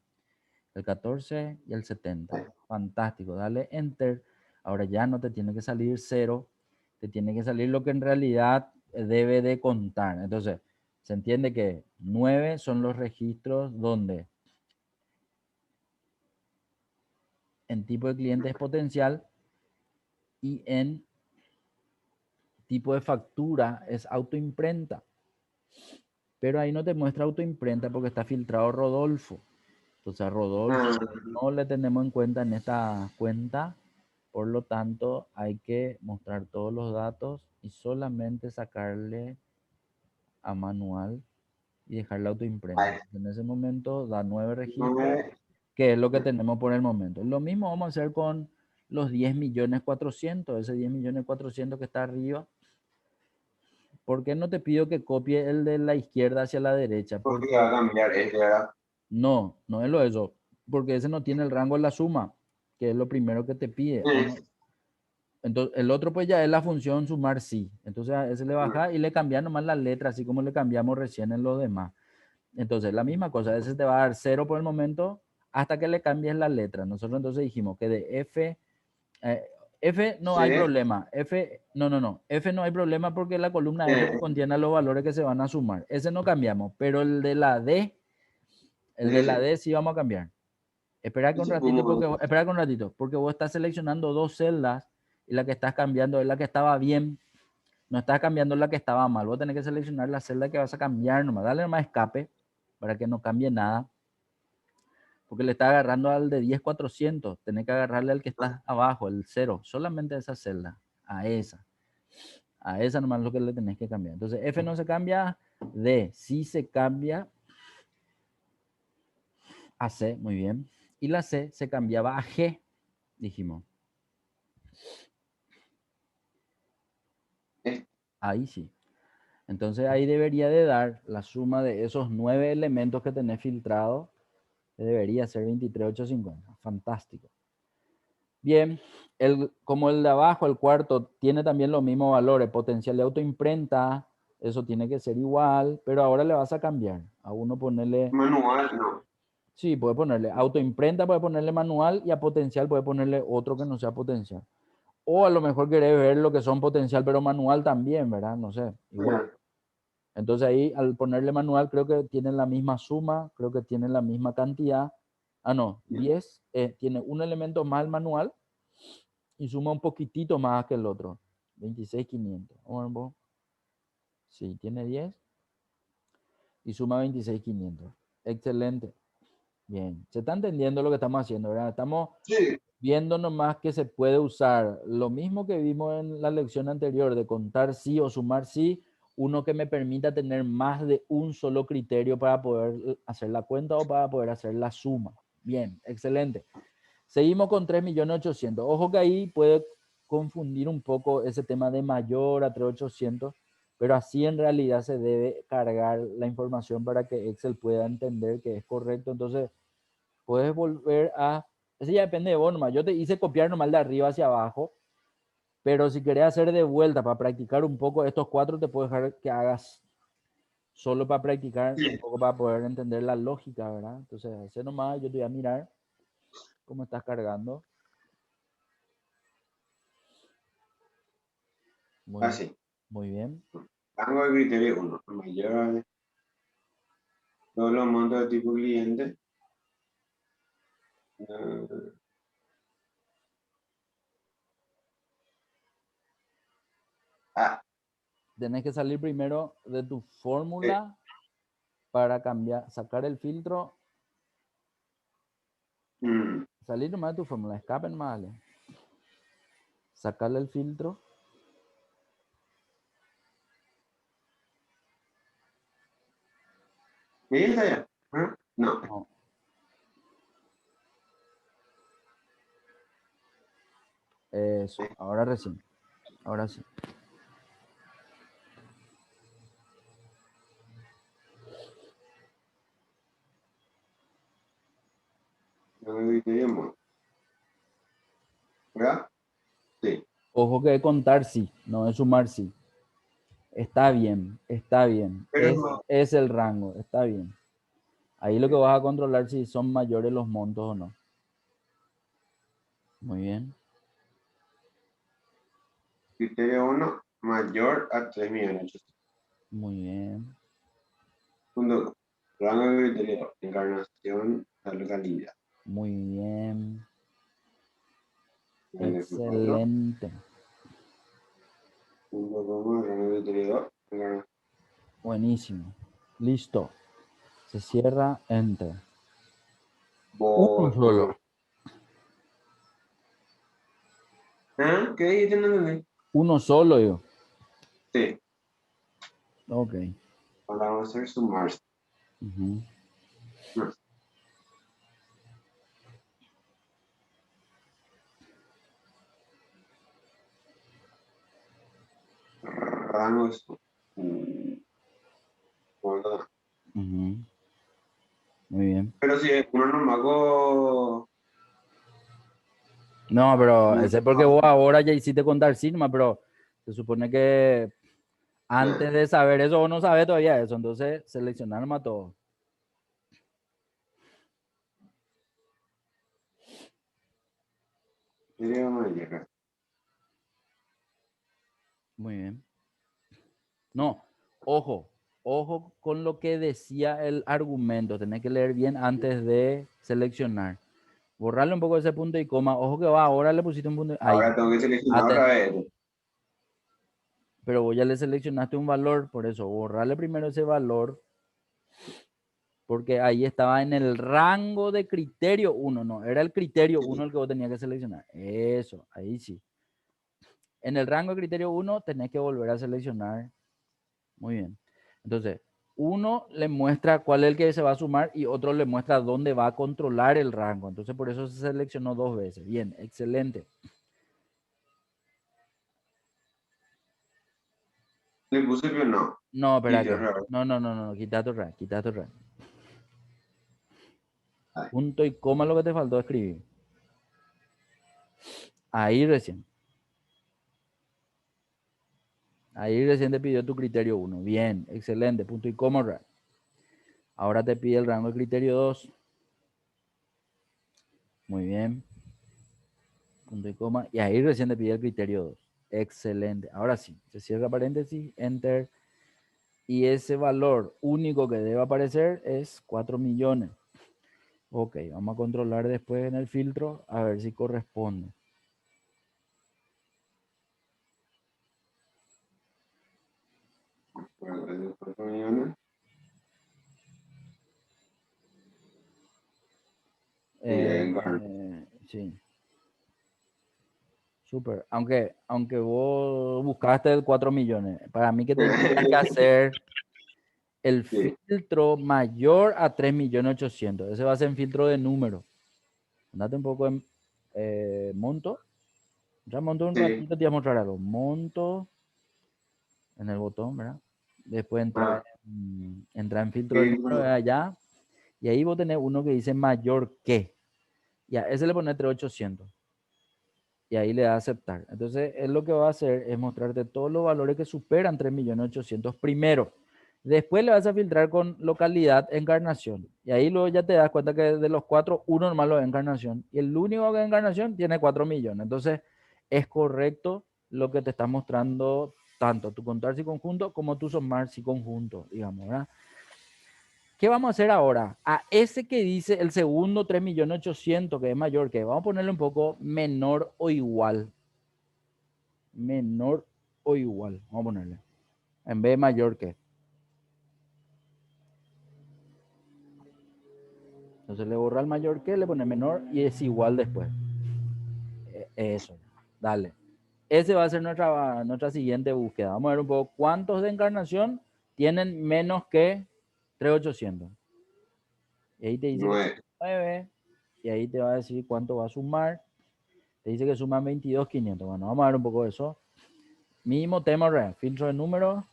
El 14 y el 70. Fantástico. Dale Enter. Ahora ya no te tiene que salir 0. Te tiene que salir lo que en realidad debe de contar. Entonces, se entiende que 9 son los registros donde en tipo de cliente es potencial y en tipo de factura es autoimprenta. Pero ahí no te muestra autoimprenta porque está filtrado Rodolfo. Entonces a Rodolfo Ah, no le tenemos en cuenta en esta cuenta. Por lo tanto, hay que mostrar todos los datos y solamente sacarle a manual y dejar la autoimprenta. ay, En ese momento da 9 no registros, me. que es lo que tenemos por el momento. Lo mismo vamos a hacer con los 10.400.000, ese 10.400.000 que está arriba. ¿Por qué no te pido que copie el de la izquierda hacia la derecha? Porque va a Porque cambiar este, ¿verdad? no, no es lo de eso. Porque ese no tiene el rango en la suma, que es lo primero que te pide. ¿O no? Sí. Entonces, el otro pues ya es la función sumar sí. Entonces a ese le baja y le cambia nomás la letra, así como le cambiamos recién en los demás. Entonces, la misma cosa, ese te va a dar 0 por el momento, hasta que le cambies la letra. Nosotros entonces dijimos que de F, F no C, hay problema. F, no. F no hay problema porque la columna F contiene los valores que se van a sumar. Ese no cambiamos, pero el de la D, sí vamos a cambiar. Espera que un ratito, porque vos estás seleccionando dos celdas y la que estás cambiando es la que estaba bien. No estás cambiando la que estaba mal. Vos tenés que seleccionar la celda que vas a cambiar nomás. Dale nomás escape para que no cambie nada. Porque le está agarrando al de 10.400. Tenés que agarrarle al que está abajo, el 0. Solamente a esa celda. A esa. A esa nomás es lo que le tenés que cambiar. Entonces F no se cambia. D sí se cambia a C. Muy bien. Y la C se cambiaba a G. Dijimos. Ahí sí. Entonces ahí debería de dar la suma de esos 9 elementos que tenés filtrado. Debería ser 23.850. Fantástico. Bien, como el de abajo, el cuarto, tiene también los mismos valores. Potencial de autoimprenta, eso tiene que ser igual, pero ahora le vas a cambiar. A uno ponerle... Manual, no. Sí, puede ponerle autoimprenta, puede ponerle manual y a potencial puede ponerle otro que no sea potencial. O a lo mejor querés ver lo que son potencial, pero manual también, ¿verdad? No sé, igual. Entonces ahí al ponerle manual creo que tienen la misma suma, creo que tienen la misma cantidad. Ah, no, 10 tiene un elemento más el manual y suma un poquitito más que el otro. 26.500. Sí, tiene 10 y suma 26.500. Excelente. Bien. Se está entendiendo lo que estamos haciendo, ¿verdad? Estamos viendo nomás que se puede usar lo mismo que vimos en la lección anterior de contar sí o sumar sí, uno que me permita tener más de un solo criterio para poder hacer la cuenta o para poder hacer la suma. Bien, excelente. Seguimos con 3.800.000. Ojo que ahí puede confundir un poco ese tema de mayor a 3.800.000, pero así en realidad se debe cargar la información para que Excel pueda entender que es correcto. Entonces, puedes volver a... Ese ya depende de vos nomás. Yo te hice copiar nomás de arriba hacia abajo, pero si querés hacer de vuelta para practicar un poco estos cuatro, te puedo dejar que hagas solo para practicar un poco para poder entender la lógica, ¿verdad? Entonces, hacer nomás, yo te voy a mirar cómo estás cargando. Así. Muy bien. Rango de criterio 1. Mayor. Todos los montos de tipo cliente. Tenés que salir primero de tu fórmula para cambiar, sacar el filtro. Salir nomás de tu fórmula, escape nomás, ¿vale? Sacarle el filtro. ¿Y está ya? No. Eso, ahora recién. Ahora sí. ¿Verdad? Sí. Ojo que contar sí, no es sumar sí. Está bien, está bien. Pero Es el rango, está bien. Ahí lo que vas a controlar si son mayores los montos o no. Muy bien. criterio 1, mayor a 3.800.000. Muy bien. Segundo, rango de criterio, encarnación, la localidad. Muy bien. Rango Excelente. de criterio 2, Buenísimo. Listo. Se cierra, enter. Uno voto. solo. ¿Ah? ¿Qué dijiste? No entendí. Uno solo yo. Sí. Ok. Ahora vamos a hacer sumar. Ujú. No. Rangos. Bueno, Ujú. Muy bien. pero si uno no me hago. No, pero ese es porque vos ahora ya hiciste contar sigma, pero se supone que antes de saber eso vos no sabes todavía eso, entonces seleccionar nomás todo. criterio mayor. Muy bien. No, ojo, ojo con lo que decía el argumento. Tenés que leer bien antes de seleccionar. Borrarle un poco ese punto y coma. Ojo que va, ahora le pusiste un punto. Ahí. Ahora tengo que seleccionar otra Aten- vez. Pero vos ya le seleccionaste un valor, por eso borrarle primero ese valor, porque ahí estaba en el rango de criterio uno, no, era el criterio uno el que vos tenías que seleccionar. Eso, ahí sí. En el rango de criterio uno tenés que volver a seleccionar. Muy bien. Entonces, uno le muestra cuál es el que se va a sumar y otro le muestra dónde va a controlar el rango. Entonces, por eso se seleccionó dos veces. Bien, excelente. Le puse que no. No, Y espérate. cerrar. No, no, no, no, quita tu rango, quita tu rango. Ay, Punto y coma lo que te faltó escribir. Ahí recién. Ahí recién te pidió tu criterio uno. Bien, excelente. Punto y coma. Ahora te pide el rango de criterio 2. Muy bien. Punto y coma. Y ahí recién te pide el criterio 2. Excelente. Ahora sí, se cierra paréntesis, enter. Y ese valor único que debe aparecer es 4 millones. Ok, vamos a controlar después en el filtro a ver si corresponde. bueno, esos 4 millones. Sí, súper. Aunque vos buscaste el 4 millones, para mí que tenías que hacer el Sí, filtro mayor a 3.800.000. Ese va a ser un filtro de número. Andate un poco en monto. Ya monto un sí. ratito, te voy a mostrar algo. Monto en el botón, ¿verdad? Después Ah, entra en filtro de sí, número de allá. Y ahí vos tenés uno que dice mayor que. Y a ese le pones 3.800. Y ahí le da a aceptar. Entonces, él lo que va a hacer es mostrarte todos los valores que superan 3.800.000 primero. Después le vas a filtrar con localidad, encarnación. Y ahí luego ya te das cuenta que de los cuatro, uno normal lo de encarnación. Y el único que es encarnación tiene 4 millones. Entonces, es correcto lo que te está mostrando tanto tu contar si conjunto como tu sumar si conjunto, digamos, ¿verdad? ¿Qué vamos a hacer ahora? A ese que dice el segundo 3.800.000, que es mayor que, vamos a ponerle un poco menor o igual. Menor o igual, vamos a ponerle. En vez de mayor que. Entonces le borra el mayor que, le pone menor y es igual después. Eso, dale. Ese va a ser nuestra siguiente búsqueda. Vamos a ver un poco cuántos de encarnación tienen menos que 3.800. Y ahí te dice que 9. 9. Y ahí te va a decir cuánto va a sumar. Te dice que suman 22.500. Bueno, vamos a ver un poco de eso. Mismo tema, filtro de números.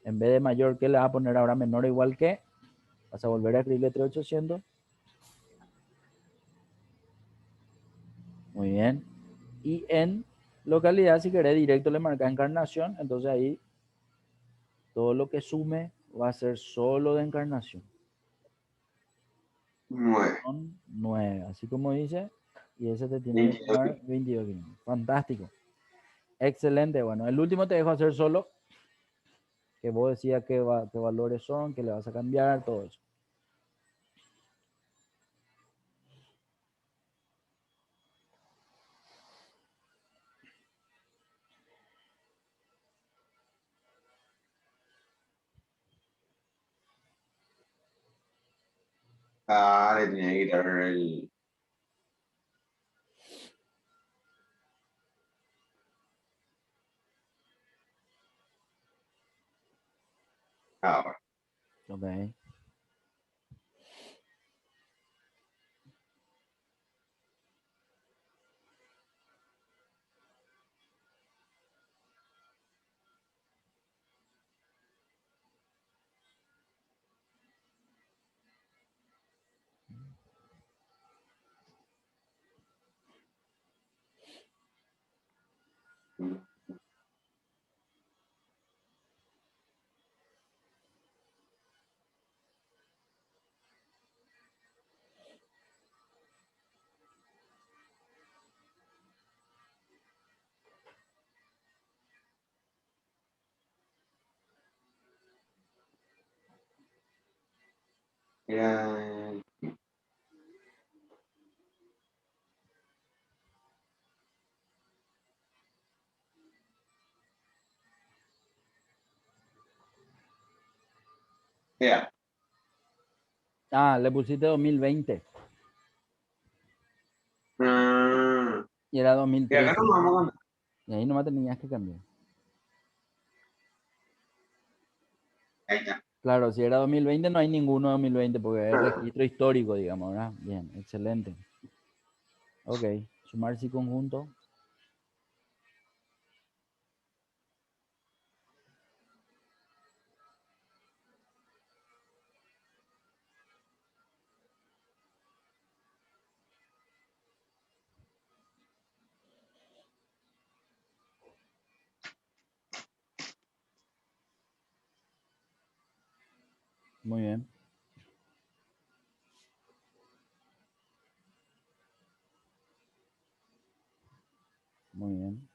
En vez de mayor que, le vas a poner ahora menor o igual que. Vas a volver a escribirle 3.800. Muy bien. Y en localidad, si querés directo, le marcas encarnación. Entonces ahí todo lo que sume va a ser solo de encarnación. 9. Son 9, así como dice. Y ese te tiene que 22. sumar 22. Fantástico. Excelente. Bueno, el último te dejo hacer solo. Que vos decías qué valores son, que le vas a cambiar, todo eso. Ah, le tenía que quitar el. Ahora. Ok. Era. Era. Ah, le pusiste 2020 Ah, y era y acá 2013. no vamos a. Y ahí nomás tenías que cambiar. Ahí está. Claro, si era 2020 no hay ninguno 2020 porque es Ah, registro histórico, digamos, ¿verdad? Bien, excelente. Ok, sumar sí conjunto. Muy bien, muy bien.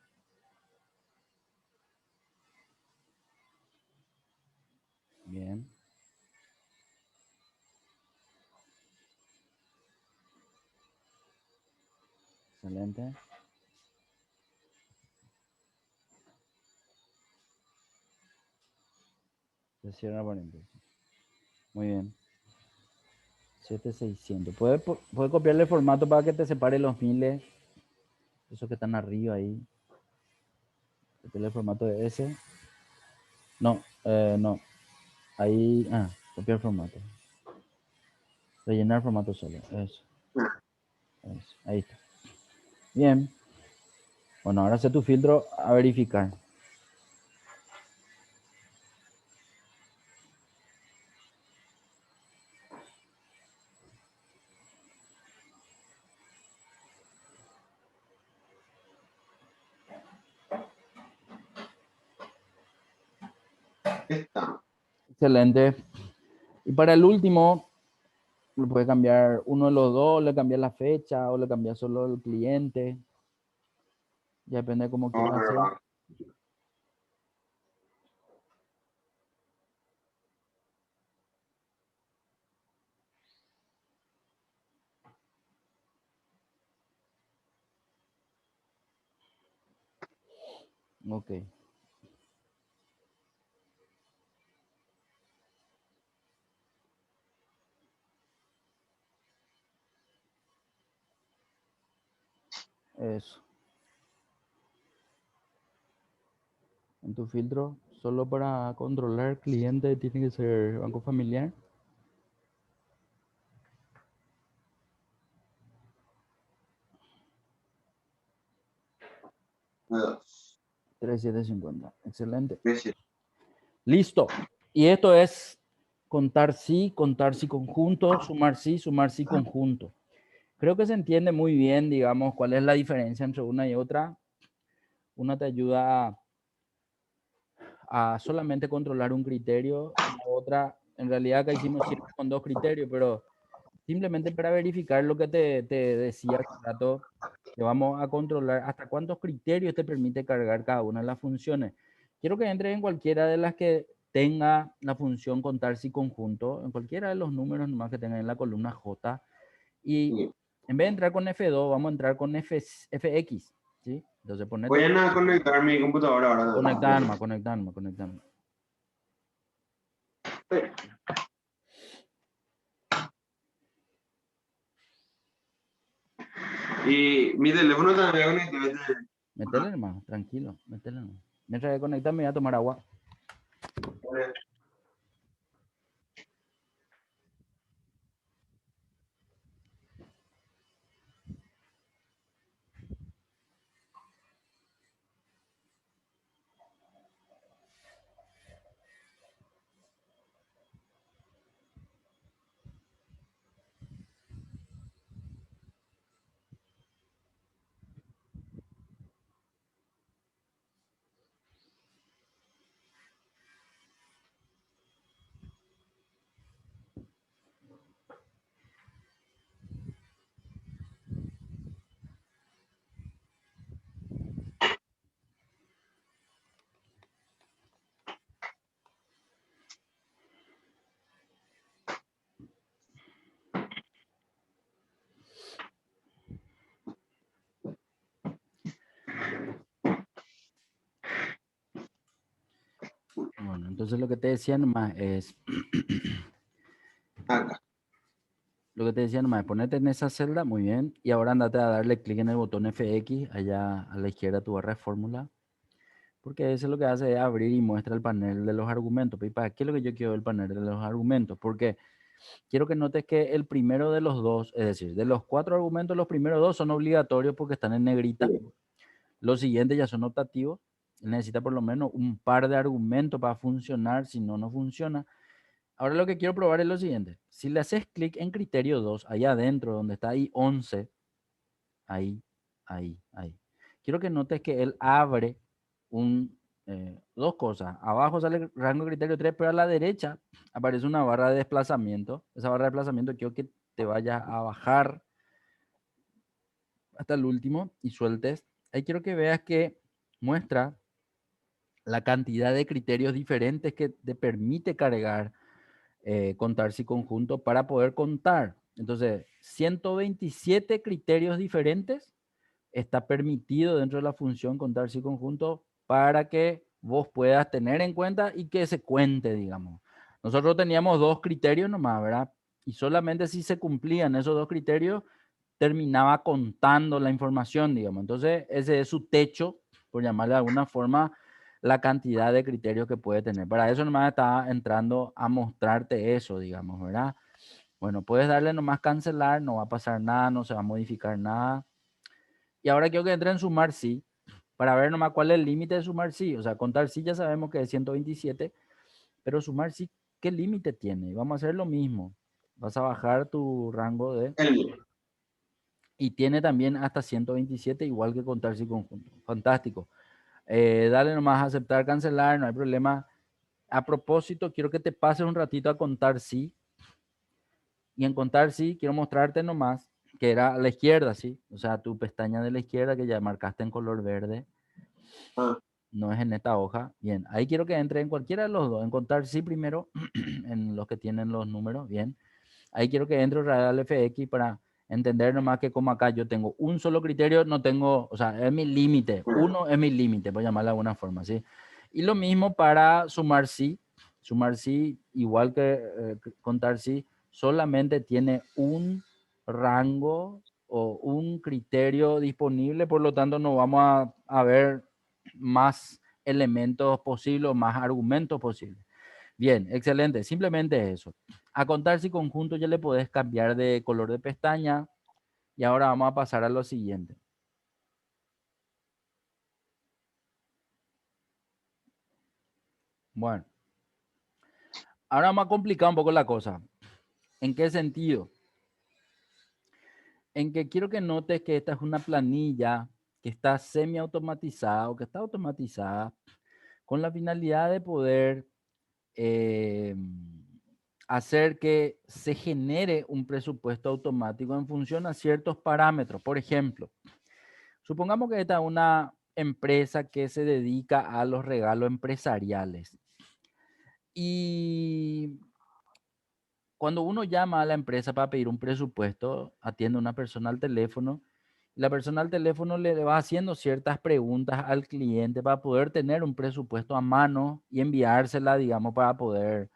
Bien, excelente. Se cierra paréntesis. Muy bien. 7600. ¿Puedes copiarle el formato para que te separe los miles? Esos que están arriba ahí. Copiarle el formato de ese. No, no. Ahí, copiar el formato. Rellenar formato solo. Eso, ah, eso. Ahí está. Bien. Bueno, ahora hace tu filtro a verificar. está. Excelente. Y para el último, le puedes cambiar uno de los dos, le cambias la fecha o le cambias solo el cliente. Ya depende de cómo quieras hacer. Ahora, Ok. Eso. En tu filtro, solo para controlar cliente tiene que ser banco familiar. dos, 3750. Excelente. tres, Listo. Y esto es contar sí conjunto, sumar sí conjunto. Creo que se entiende muy bien, digamos, cuál es la diferencia entre una y otra. Una te ayuda a solamente controlar un criterio y la otra, en realidad acá hicimos siempre con dos criterios, pero simplemente para verificar lo que te decía hace un rato, que vamos a controlar hasta cuántos criterios te permite cargar cada una de las funciones. Quiero que entres en cualquiera de las que tenga la función contar si conjunto, en cualquiera de los números nomás que tenga en la columna J, y sí. en vez de entrar con F2, vamos a entrar con FX, ¿sí? Entonces Voy ponete, a conectar mi computadora ahora. conectarme. Y mi teléfono también Métele nomás, tranquilo, métele nomás. Mientras que conectarme voy a tomar agua. conectado. Bueno, entonces lo que te decía nomás es, Acá. lo que te decía nomás es ponerte en esa celda, muy bien, y ahora andate a darle clic en el botón FX, allá a la izquierda tu barra de fórmula, porque eso lo que hace es abrir y muestra el panel de los argumentos. ¿Y para qué es lo que yo quiero del panel de los argumentos? Porque quiero que notes que el primero de los dos, es decir, de los 4 argumentos, los primeros 2 son obligatorios porque están en negrita. Sí. Los siguientes ya son optativos. Necesita por lo menos un par de argumentos para funcionar, si no, no funciona. Ahora lo que quiero probar es lo siguiente. Si le haces clic en criterio 2, ahí adentro, donde está ahí 11, ahí. Quiero que notes que él abre dos cosas. Abajo sale el rango de criterio 3, pero a la derecha aparece una barra de desplazamiento. Esa barra de desplazamiento quiero que te vayas a bajar hasta el último y sueltes. Ahí quiero que veas que muestra la cantidad de criterios diferentes que te permite cargar contar si conjunto para poder contar. Entonces, 127 criterios diferentes está permitido dentro de la función contar si conjunto para que vos puedas tener en cuenta y que se cuente, digamos. Nosotros teníamos 2 criterios nomás, ¿verdad? Y solamente si se cumplían esos 2 criterios, terminaba contando la información, digamos. Entonces, ese es su techo, por llamarle de alguna forma, la cantidad de criterios que puede tener. Para eso nomás estaba entrando a mostrarte eso, digamos, ¿verdad? Bueno, puedes darle nomás cancelar, no va a pasar nada, no se va a modificar nada. Y ahora quiero que entre en sumar sí, para ver nomás cuál es el límite de sumar sí. O sea, contar sí ya sabemos que es 127, pero sumar sí, ¿qué límite tiene? Vamos a hacer lo mismo. Vas a bajar tu rango de... El mío. Y tiene también hasta 127, igual que contar sí conjunto. Fantástico. Dale nomás a aceptar, cancelar, no hay problema. A propósito, quiero que te pases un ratito a contar sí. Y en contar sí, quiero mostrarte nomás que era a la izquierda, ¿sí? O sea, tu pestaña de la izquierda que ya marcaste en color verde, Ah, no es en esta hoja. Bien, ahí quiero que entre en cualquiera de los dos. En contar sí primero, en los que tienen los números, bien. Ahí quiero que entre Radial FX para entender nomás que como acá yo tengo un solo criterio, no tengo, o sea, es mi límite. mm, Uno es mi límite, por llamarlo de alguna forma, ¿sí? Y lo mismo para sumar sí. Sumar sí, igual que contar sí, solamente tiene un rango o un criterio disponible, por lo tanto no vamos a ver más elementos posibles, más argumentos posibles. Bien, excelente. Simplemente eso. A contar si conjunto ya le podés cambiar de color de pestaña. Y ahora vamos a pasar a lo siguiente. Bueno, ahora vamos a complicar un poco la cosa. ¿En qué sentido? En que quiero que notes que esta es una planilla que está semi-automatizada o que está automatizada con la finalidad de poder eh, hacer que se genere un presupuesto automático en función a ciertos parámetros. Por ejemplo, supongamos que esta es una empresa que se dedica a los regalos empresariales. Y cuando uno llama a la empresa para pedir un presupuesto, atiende una persona al teléfono. La persona al teléfono le va haciendo ciertas preguntas al cliente para poder tener un presupuesto a mano y enviársela, digamos, para poder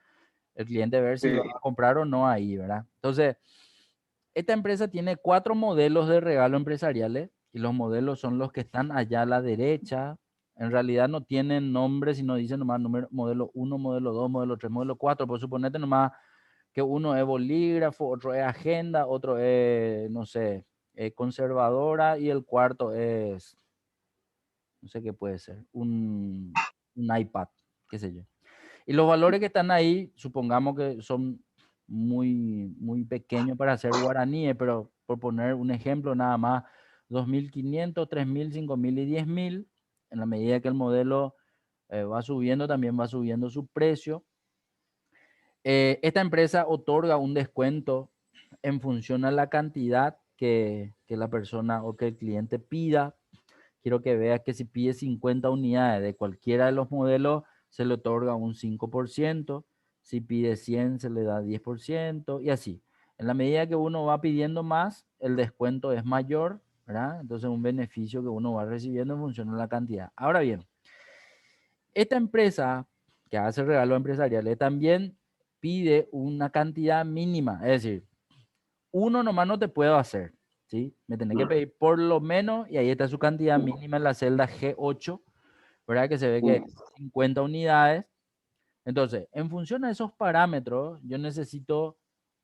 el cliente ver si va sí, a comprar o no ahí, ¿verdad? Entonces, esta empresa tiene 4 modelos de regalo empresariales y los modelos son los que están allá a la derecha. En realidad no tienen nombre, sino dicen nomás número, modelo 1, modelo 2, modelo 3, modelo 4. Por suponete nomás que uno es bolígrafo, otro es agenda, otro es, no sé, conservadora y el cuarto es, no sé qué puede ser, un iPad, qué sé yo. Y los valores que están ahí, supongamos que son muy pequeños para hacer guaraníes, pero por poner un ejemplo nada más, 2.500, 3.000, 5.000 y 10.000, en la medida que el modelo va subiendo, también va subiendo su precio. Esta empresa otorga un descuento en función a la cantidad que la persona o que el cliente pida. Quiero que veas que si pide 50 unidades de cualquiera de los modelos, se le otorga un 5%. Si pide 100, se le da 10% y así. En la medida que uno va pidiendo más, el descuento es mayor, ¿verdad? Entonces un beneficio que uno va recibiendo en función de la cantidad. Ahora bien, esta empresa que hace regalos empresariales también pide una cantidad mínima. Es decir, uno nomás no te puedo hacer, ¿sí? Me tenés que pedir por lo menos, y ahí está su cantidad mínima en la celda G8, ¿verdad? Que se ve que es 50 unidades. Entonces, en función a esos parámetros, yo necesito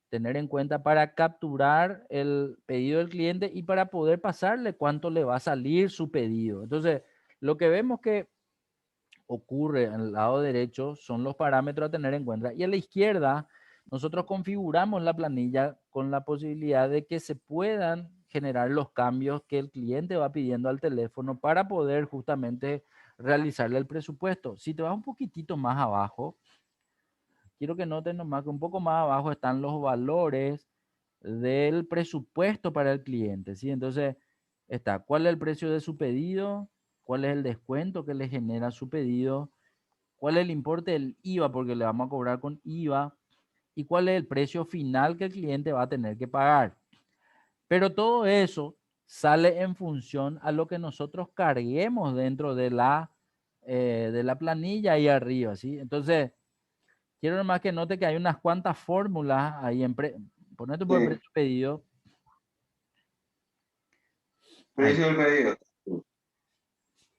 tener en cuenta para capturar el pedido del cliente y para poder pasarle cuánto le va a salir su pedido. Entonces, lo que vemos que ocurre al lado derecho son los parámetros a tener en cuenta. Y a la izquierda, nosotros configuramos la planilla con la posibilidad de que se puedan generar los cambios que el cliente va pidiendo al teléfono para poder justamente realizarle el presupuesto. Si te vas un poquitito más abajo, quiero que noten nomás que un poco más abajo están los valores del presupuesto para el cliente, ¿sí? Entonces, está cuál es el precio de su pedido, cuál es el descuento que le genera su pedido, cuál es el importe del IVA, porque le vamos a cobrar con IVA, y cuál es el precio final que el cliente va a tener que pagar. Pero todo eso sale en función a lo que nosotros carguemos dentro de la planilla ahí arriba, ¿sí? Entonces, quiero nomás que note que hay unas cuantas fórmulas ahí ponete por Sí, precio pedido. Ahí. precio del pedido.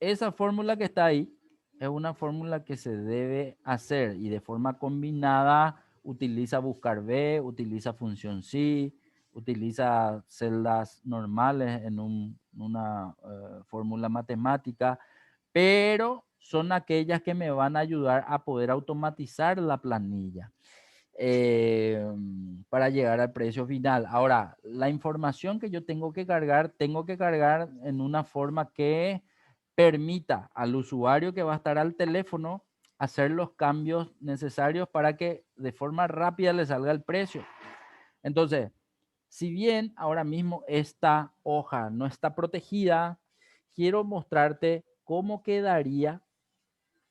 Esa fórmula que está ahí es una fórmula que se debe hacer y de forma combinada utiliza buscar B, utiliza función sí, utiliza celdas normales en una fórmula matemática, pero son aquellas que me van a ayudar a poder automatizar la planilla eh, para llegar al precio final. Ahora, la información que yo tengo que cargar en una forma que permita al usuario que va a estar al teléfono hacer los cambios necesarios para que de forma rápida le salga el precio. Entonces, si bien ahora mismo esta hoja no está protegida, quiero mostrarte cómo quedaría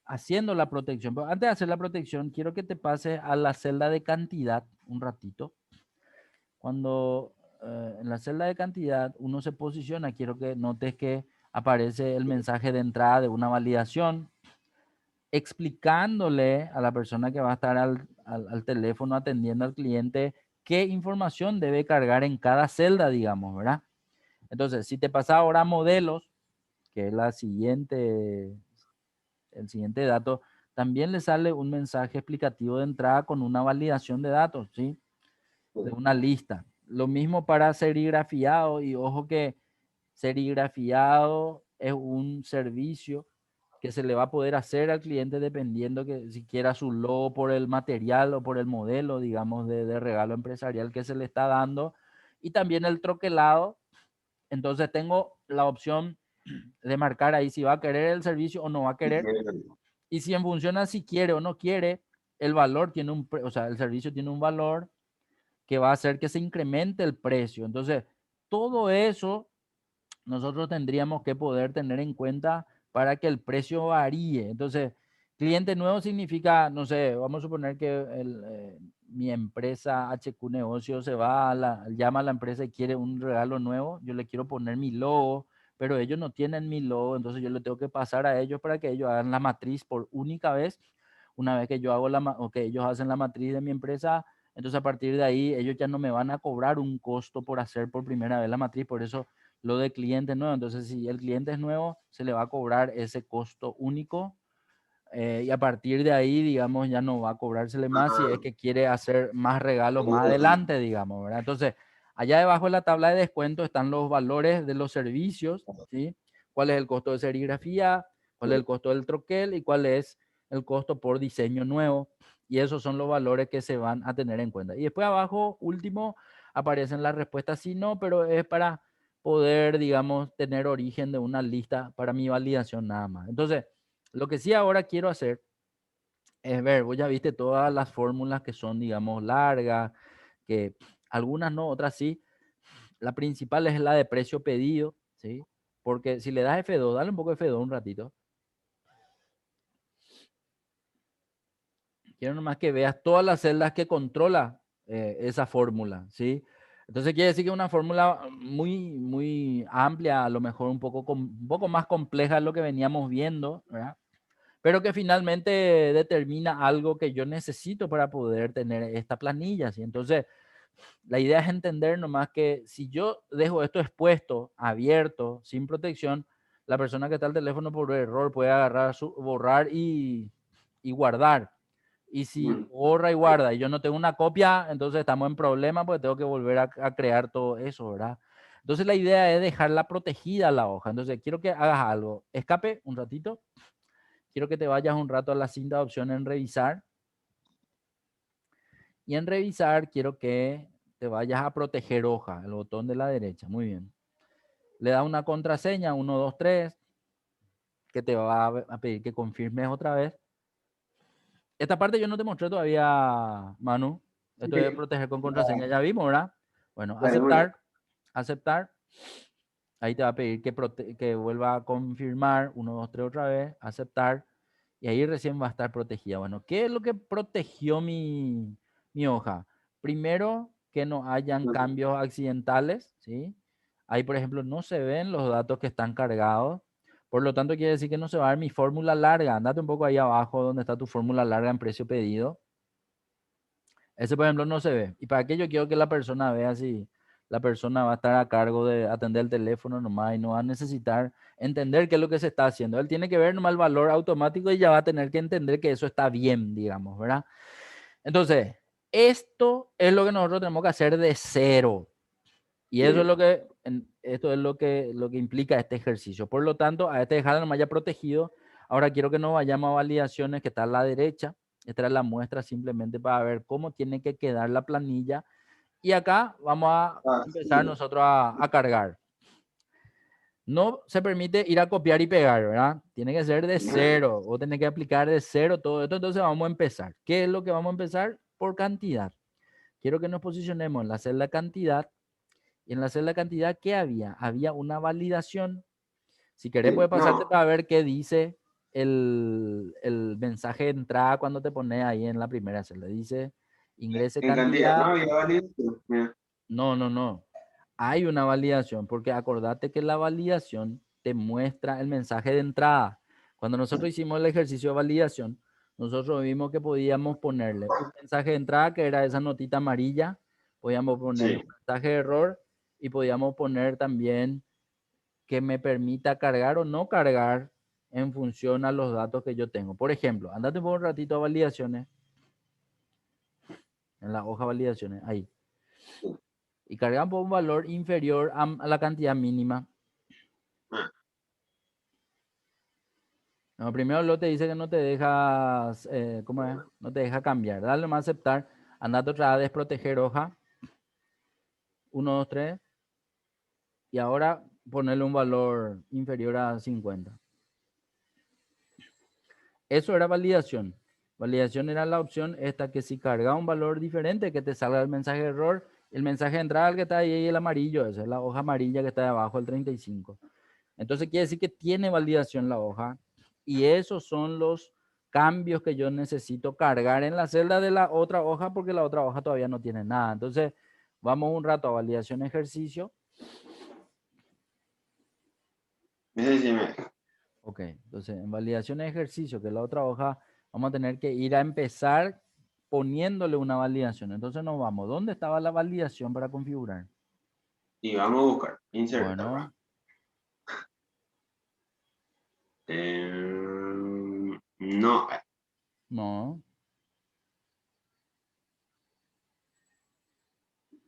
haciendo la protección. Pero antes de hacer la protección, quiero que te pases a la celda de cantidad un ratito. Cuando en la celda de cantidad uno se posiciona, quiero que notes que aparece el mensaje de entrada de una validación, explicándole a la persona que va a estar al teléfono atendiendo al cliente qué información debe cargar en cada celda, digamos, ¿verdad? Entonces, si te pasa ahora a modelos, que es el siguiente dato, también le sale un mensaje explicativo de entrada con una validación de datos, ¿sí? De una lista. Lo mismo para serigrafiado, y ojo que serigrafiado es un servicio que se le va a poder hacer al cliente dependiendo que si quiera su logo por el material o por el modelo, digamos, de regalo empresarial que se le está dando. Y también el troquelado. Entonces tengo la opción de marcar ahí si va a querer el servicio o no va a querer. Y si en función a si quiere o no quiere, el valor tiene o sea, el servicio tiene un valor que va a hacer que se incremente el precio. Entonces, todo eso nosotros tendríamos que poder tener en cuenta para que el precio varíe. Entonces, cliente nuevo significa, no sé, vamos a suponer que mi empresa HQ Negocio se va llama a la empresa y quiere un regalo nuevo, yo le quiero poner mi logo, pero ellos no tienen mi logo, entonces yo le tengo que pasar a ellos para que ellos hagan la matriz por única vez. Una vez que yo hago o que ellos hacen la matriz de mi empresa, entonces a partir de ahí ellos ya no me van a cobrar un costo por hacer por primera vez la matriz, por eso lo de cliente nuevo. Entonces, si el cliente es nuevo, se le va a cobrar ese costo único y a partir de ahí, digamos, ya no va a cobrársele más si es que quiere hacer más regalos más adelante, digamos, ¿verdad? Entonces, allá debajo de la tabla de descuento están los valores de los servicios, ¿sí? ¿Cuál es el costo de serigrafía? ¿Cuál es el costo del troquel? ¿Y cuál es el costo por diseño nuevo? Y esos son los valores que se van a tener en cuenta. Y después abajo, último, aparecen las respuestas sí, no, pero es para poder, digamos, tener origen de una lista para mi validación nada más. Entonces, lo que sí ahora quiero hacer es ver, vos ya viste todas las fórmulas que son, digamos, largas, que algunas no, otras sí. La principal es la de precio pedido, ¿sí? Porque si le das F2, dale un poco de F2 un ratito. Quiero nomás que veas todas las celdas que controla esa fórmula, ¿sí? Entonces quiere decir que es una fórmula muy amplia, a lo mejor un poco más compleja de lo que veníamos viendo, ¿verdad? pero que finalmente determina algo que yo necesito para poder tener esta planilla, ¿sí? Entonces, la idea es entender nomás que si yo dejo esto expuesto, abierto, sin protección, la persona que está al teléfono por error puede agarrar, borrar y guardar. Y si Mm. borra y guarda y yo no tengo una copia, entonces estamos en problemas porque tengo que volver a crear todo eso, ¿verdad? Entonces la idea es dejarla protegida la hoja. Entonces quiero que hagas algo. Escape un ratito. Quiero que te vayas un rato a la cinta de opción en revisar. Y en revisar quiero que te vayas a proteger hoja, el botón de la derecha. Muy bien. Le da una contraseña, 1, 2, 3, que te va a pedir que confirmes otra vez. Esta parte yo no te mostré todavía, Manu. Esto de Sí, proteger con contraseña la- ya vimos, ¿verdad? Bueno, la de una. aceptar, aceptar. Ahí te va a pedir que vuelva a confirmar, 1, 2, 3 otra vez, aceptar. Y ahí recién va a estar protegida. Bueno, ¿qué es lo que protegió mi hoja? Primero, que no hayan cambios accidentales, ¿sí? Ahí, por ejemplo, no se ven los datos que están cargados. Por lo tanto, quiere decir que no se va a ver mi fórmula larga. Andate un poco ahí abajo donde está tu fórmula larga en precio pedido. Ese, por ejemplo, no se ve. Y para qué yo quiero que la persona vea si la persona va a estar a cargo de atender el teléfono nomás y no va a necesitar entender qué es lo que se está haciendo. Él tiene que ver nomás el valor automático y ya va a tener que entender que eso está bien, digamos, ¿verdad? Entonces, esto es lo que nosotros tenemos que hacer de cero. Y eso es Sí. lo que, esto es lo que implica este ejercicio. Por lo tanto, a este dejarlo nomás ya protegido. Ahora quiero que nos vayamos a validaciones que está a la derecha. Esta es la muestra simplemente para ver cómo tiene que quedar la planilla. Y acá vamos a Ah, empezar sí. nosotros a cargar. No se permite ir a copiar y pegar, ¿verdad? Tiene que ser de cero. O tener que aplicar de cero todo esto. Entonces vamos a empezar. ¿Qué es lo que vamos a empezar? Por cantidad. Quiero que nos posicionemos en la celda cantidad. Y en la celda cantidad, ¿qué había? Había una validación. Si querés, puede Sí. pasarte No, para ver qué dice el mensaje de entrada cuando te pones ahí en la primera celda. Dice, ingrese en cantidad no cantidad. había validación. Mira. No, no, no. Hay una validación, porque acordate que la validación te muestra el mensaje de entrada. Cuando nosotros hicimos el ejercicio de validación, nosotros vimos que podíamos ponerle un mensaje de entrada, que era esa notita amarilla, podíamos ponerle Sí. un mensaje de error y podíamos poner también que me permita cargar o no cargar en función a los datos que yo tengo. Por ejemplo, andate por un ratito a validaciones, en la hoja validaciones, ahí, Sí. y cargan por un valor inferior a la cantidad mínima. Ah, No, primero lo te dice que no te dejas, ¿cómo es? No te deja cambiar. Dale más aceptar. Andate otra vez a desproteger hoja. 1, 2, 3. Y ahora ponerle un valor inferior a 50. Eso era validación. Validación era la opción esta que si carga un valor diferente que te salga el mensaje de error, el mensaje de entrada el que está ahí, el amarillo, esa es la hoja amarilla que está abajo, el 35. Entonces quiere decir que tiene validación la hoja y esos son los cambios que yo necesito cargar en la celda de la otra hoja porque la otra hoja todavía no tiene nada. Entonces vamos un rato a validación ejercicio. ese sí me. Ok, entonces en validación ejercicio, que es la otra hoja, vamos a tener que ir a empezar poniéndole una validación. Entonces nos vamos. ¿Dónde estaba la validación para configurar? Y vamos a buscar. Insertar. Bueno, No, no,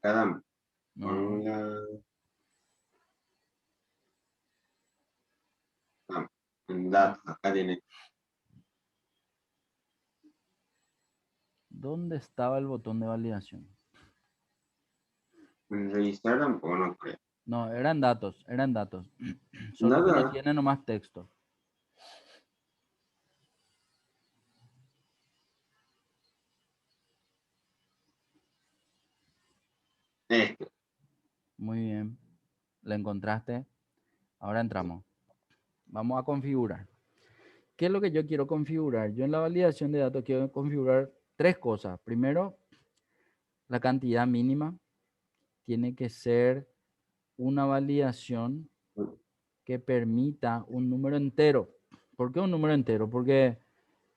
caramba. no. Ponga. Ah, en datos, acá tiene. ¿Dónde estaba el botón de validación? En revisar tampoco no creo. No, eran datos, eran datos. Solo que no Nada. tiene nomás texto. Esto. Muy bien. ¿La encontraste? Ahora entramos. Vamos a configurar. ¿Qué es lo que yo quiero configurar? Yo en la validación de datos quiero configurar tres cosas. Primero, la cantidad mínima. Tiene que ser una validación que permita un número entero. ¿Por qué un número entero? Porque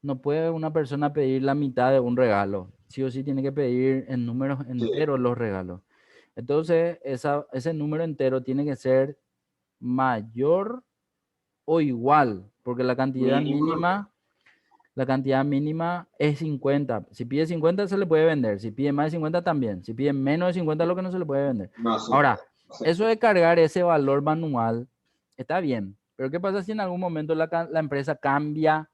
no puede una persona pedir la mitad de un regalo. Sí o sí tiene que pedir en números Sí. enteros los regalos. Entonces, ese número entero tiene que ser mayor o igual, porque Mínimo. la cantidad mínima es 50. Si pide 50 se le puede vender, si pide más de 50 también, si pide menos de 50 es lo que no se le puede vender. No sé. Ahora, No sé. eso de cargar ese valor manual está bien, pero ¿qué pasa si en algún momento la empresa cambia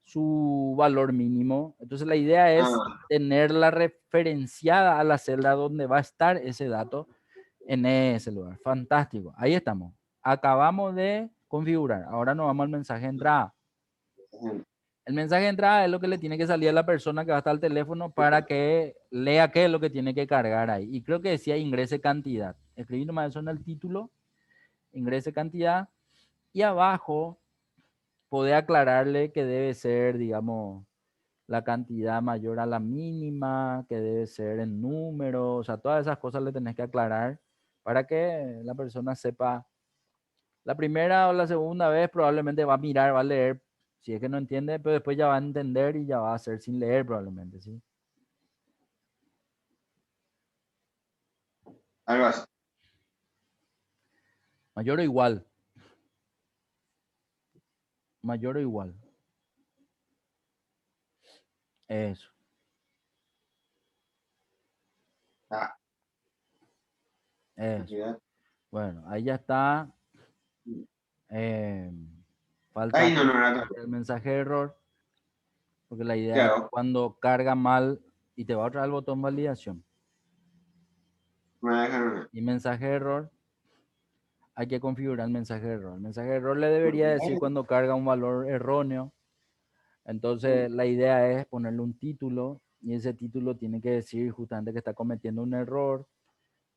su valor mínimo? Entonces la idea es Ah, tenerla referenciada a la celda donde va a estar ese dato en ese lugar. Fantástico, ahí estamos. Acabamos de configurar. Ahora nos vamos al mensaje de entrada. El mensaje de entrada es lo que le tiene que salir a la persona que va a estar al teléfono para que lea qué es lo que tiene que cargar ahí. Y creo que decía ingrese cantidad. Escribí nomás eso en el título, ingrese cantidad. Y abajo podés aclararle que debe ser, digamos, la cantidad mayor a la mínima, que debe ser en número, o sea, todas esas cosas le tenés que aclarar para que la persona sepa. La primera o la segunda vez probablemente va a mirar, va a leer, si es que no entiende, pero después ya va a entender y ya va a hacer sin leer probablemente, ¿sí? algo así. Mayor o igual, mayor o igual. Eso, Ah, eso. cantidad. Bueno, ahí ya está. Eh, falta Ay, no, no era todo. el mensaje de error, porque la ¿Qué idea es que hago? cuando carga mal y te va a traer el botón validación Me dejan una. y mensaje de error, hay que configurar el mensaje de error. El mensaje de error le debería decir cuando carga un valor erróneo. Entonces la idea es ponerle un título y ese título tiene que decir justamente que está cometiendo un error.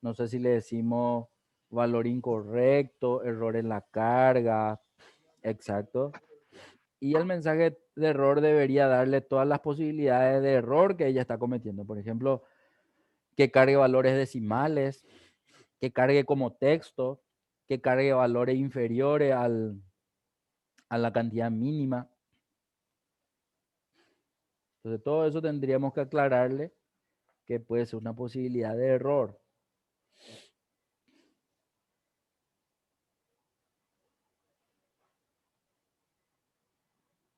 No sé si le decimos valor incorrecto, error en la carga, exacto. Y el mensaje de error debería darle todas las posibilidades de error que ella está cometiendo. Por ejemplo, que cargue valores decimales, que cargue como texto, que cargue valores inferiores a la cantidad mínima. Entonces, todo eso tendríamos que aclararle que puede ser una posibilidad de error.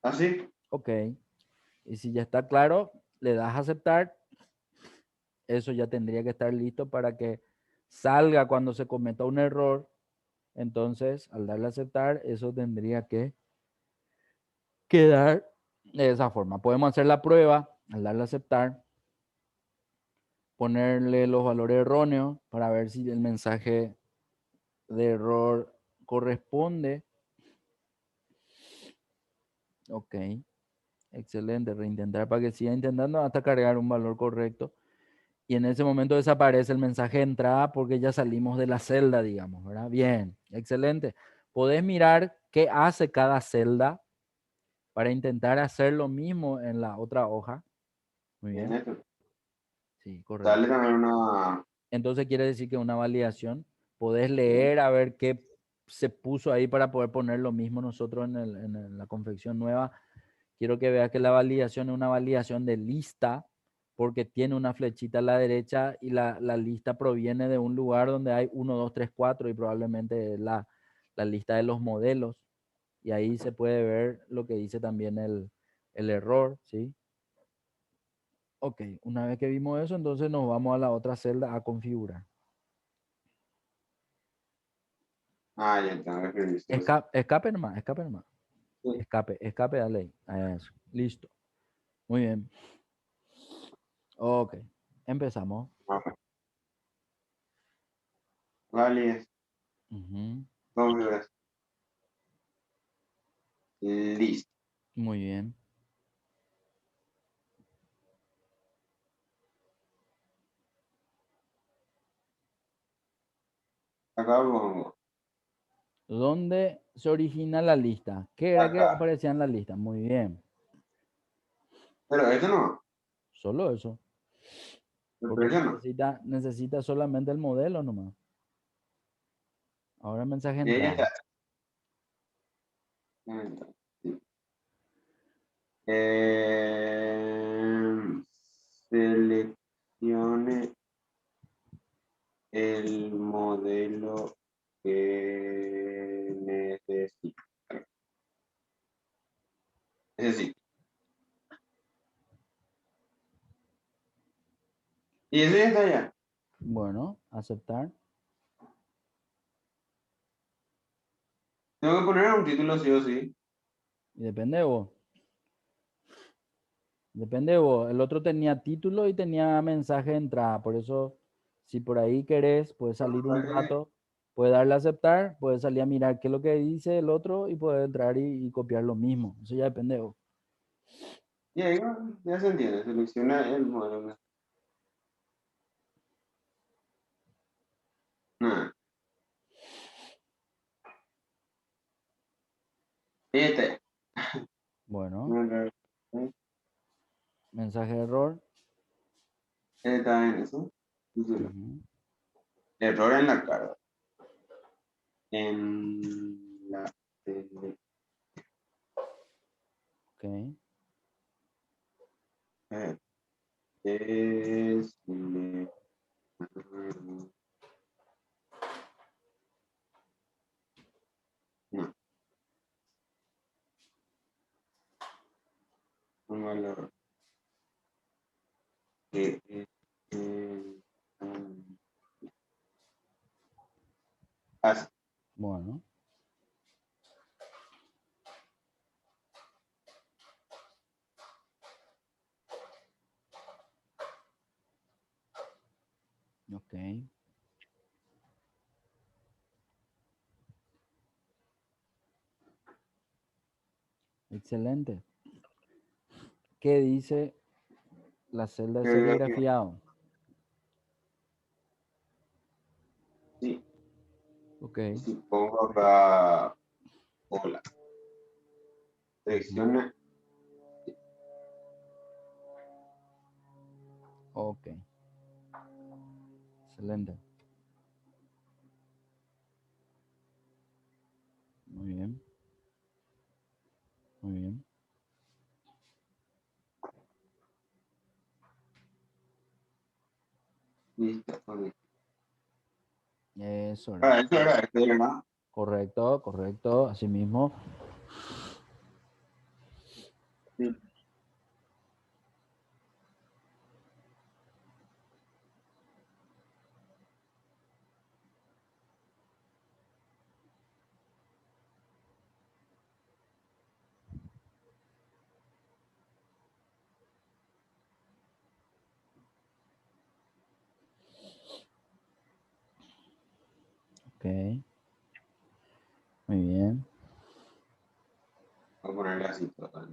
¿Así? Ok. Y si ya está claro, le das a aceptar. Eso ya tendría que estar listo para que salga cuando se cometa un error. Entonces, al darle a aceptar, eso tendría que quedar de esa forma. Podemos hacer la prueba al darle a aceptar, ponerle los valores erróneos para ver si el mensaje de error corresponde. Ok, excelente. Reintentar para que siga intentando hasta cargar un valor correcto. Y en ese momento desaparece el mensaje de entrada porque ya salimos de la celda, digamos, ¿verdad? Bien, excelente. Podés mirar qué hace cada celda para intentar hacer lo mismo en la otra hoja. Muy Bien, bien. esto. Sí, correcto. Sale también una. Entonces quiere decir que una validación, podés Sí. leer a ver qué se puso ahí para poder poner lo mismo nosotros la confección nueva. Quiero que veas que la validación es una validación de lista porque tiene una flechita a la derecha y la lista proviene de un lugar donde hay 1, 2, 3, 4 y probablemente la lista de los modelos. Y ahí se puede ver lo que dice también el error, ¿sí? Ok, una vez que vimos eso, entonces nos vamos a la otra celda a configurar. Ah, ya tengo que escribir esto. Escape nomás, escape nomás. Sí. Escape, dale ahí. Eso, listo. Muy bien. Ok, empezamos. Ok. Vale, Ujú, configuras. Listo. muy bien. Acá pongo. ¿Dónde se origina la lista? ¿Qué era que Acá. aparecía en la lista? Muy bien. Pero esto no. Solo eso. El Porque precio no. necesita solamente el modelo nomás. Ahora mensaje de Y ahí entrada. está. Sí. Seleccione el modelo que necesita. Es decir, y eso ya está ya. Bueno, aceptar. Tengo que poner un título sí o sí. Y depende de vos. Depende de vos. El otro tenía título y tenía mensaje de entrada. Por eso, si por ahí querés, puedes salir un rato, puedes darle a aceptar, puedes salir a mirar qué es lo que dice el otro y puedes entrar y copiar lo mismo. Eso ya depende de vos. Y ahí ya se entiende. Selecciona el modelo. Nada. Este. Bueno, mensaje de error. Está en eso. Título. Ujú. Error en la carga. En la tele. Ok. Es. No, un valor que es. Así. Bueno, ok. Excelente. ¿Qué dice la celda de Que diga que serigrafiado? sí. Ok. Y si pongo acá. Hola. Ujú. Selecciona. Ok. Excelente. Muy bien. Muy bien. Listo. Ok. Eso era. Ah, eso era esto, ¿verdad? Correcto, correcto. Así mismo. Sí. Ok. Muy bien. Voy a ponerle así todo.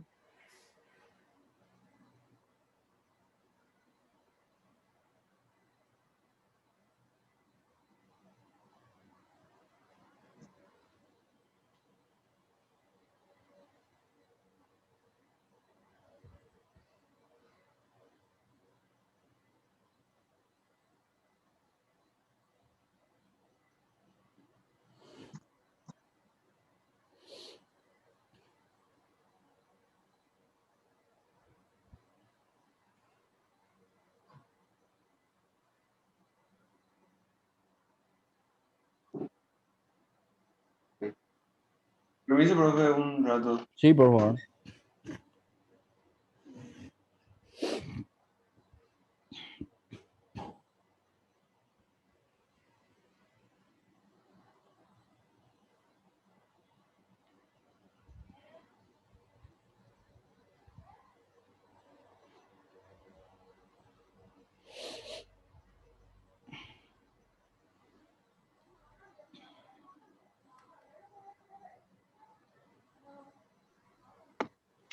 Permiso, profe, un rato. Sí, por favor.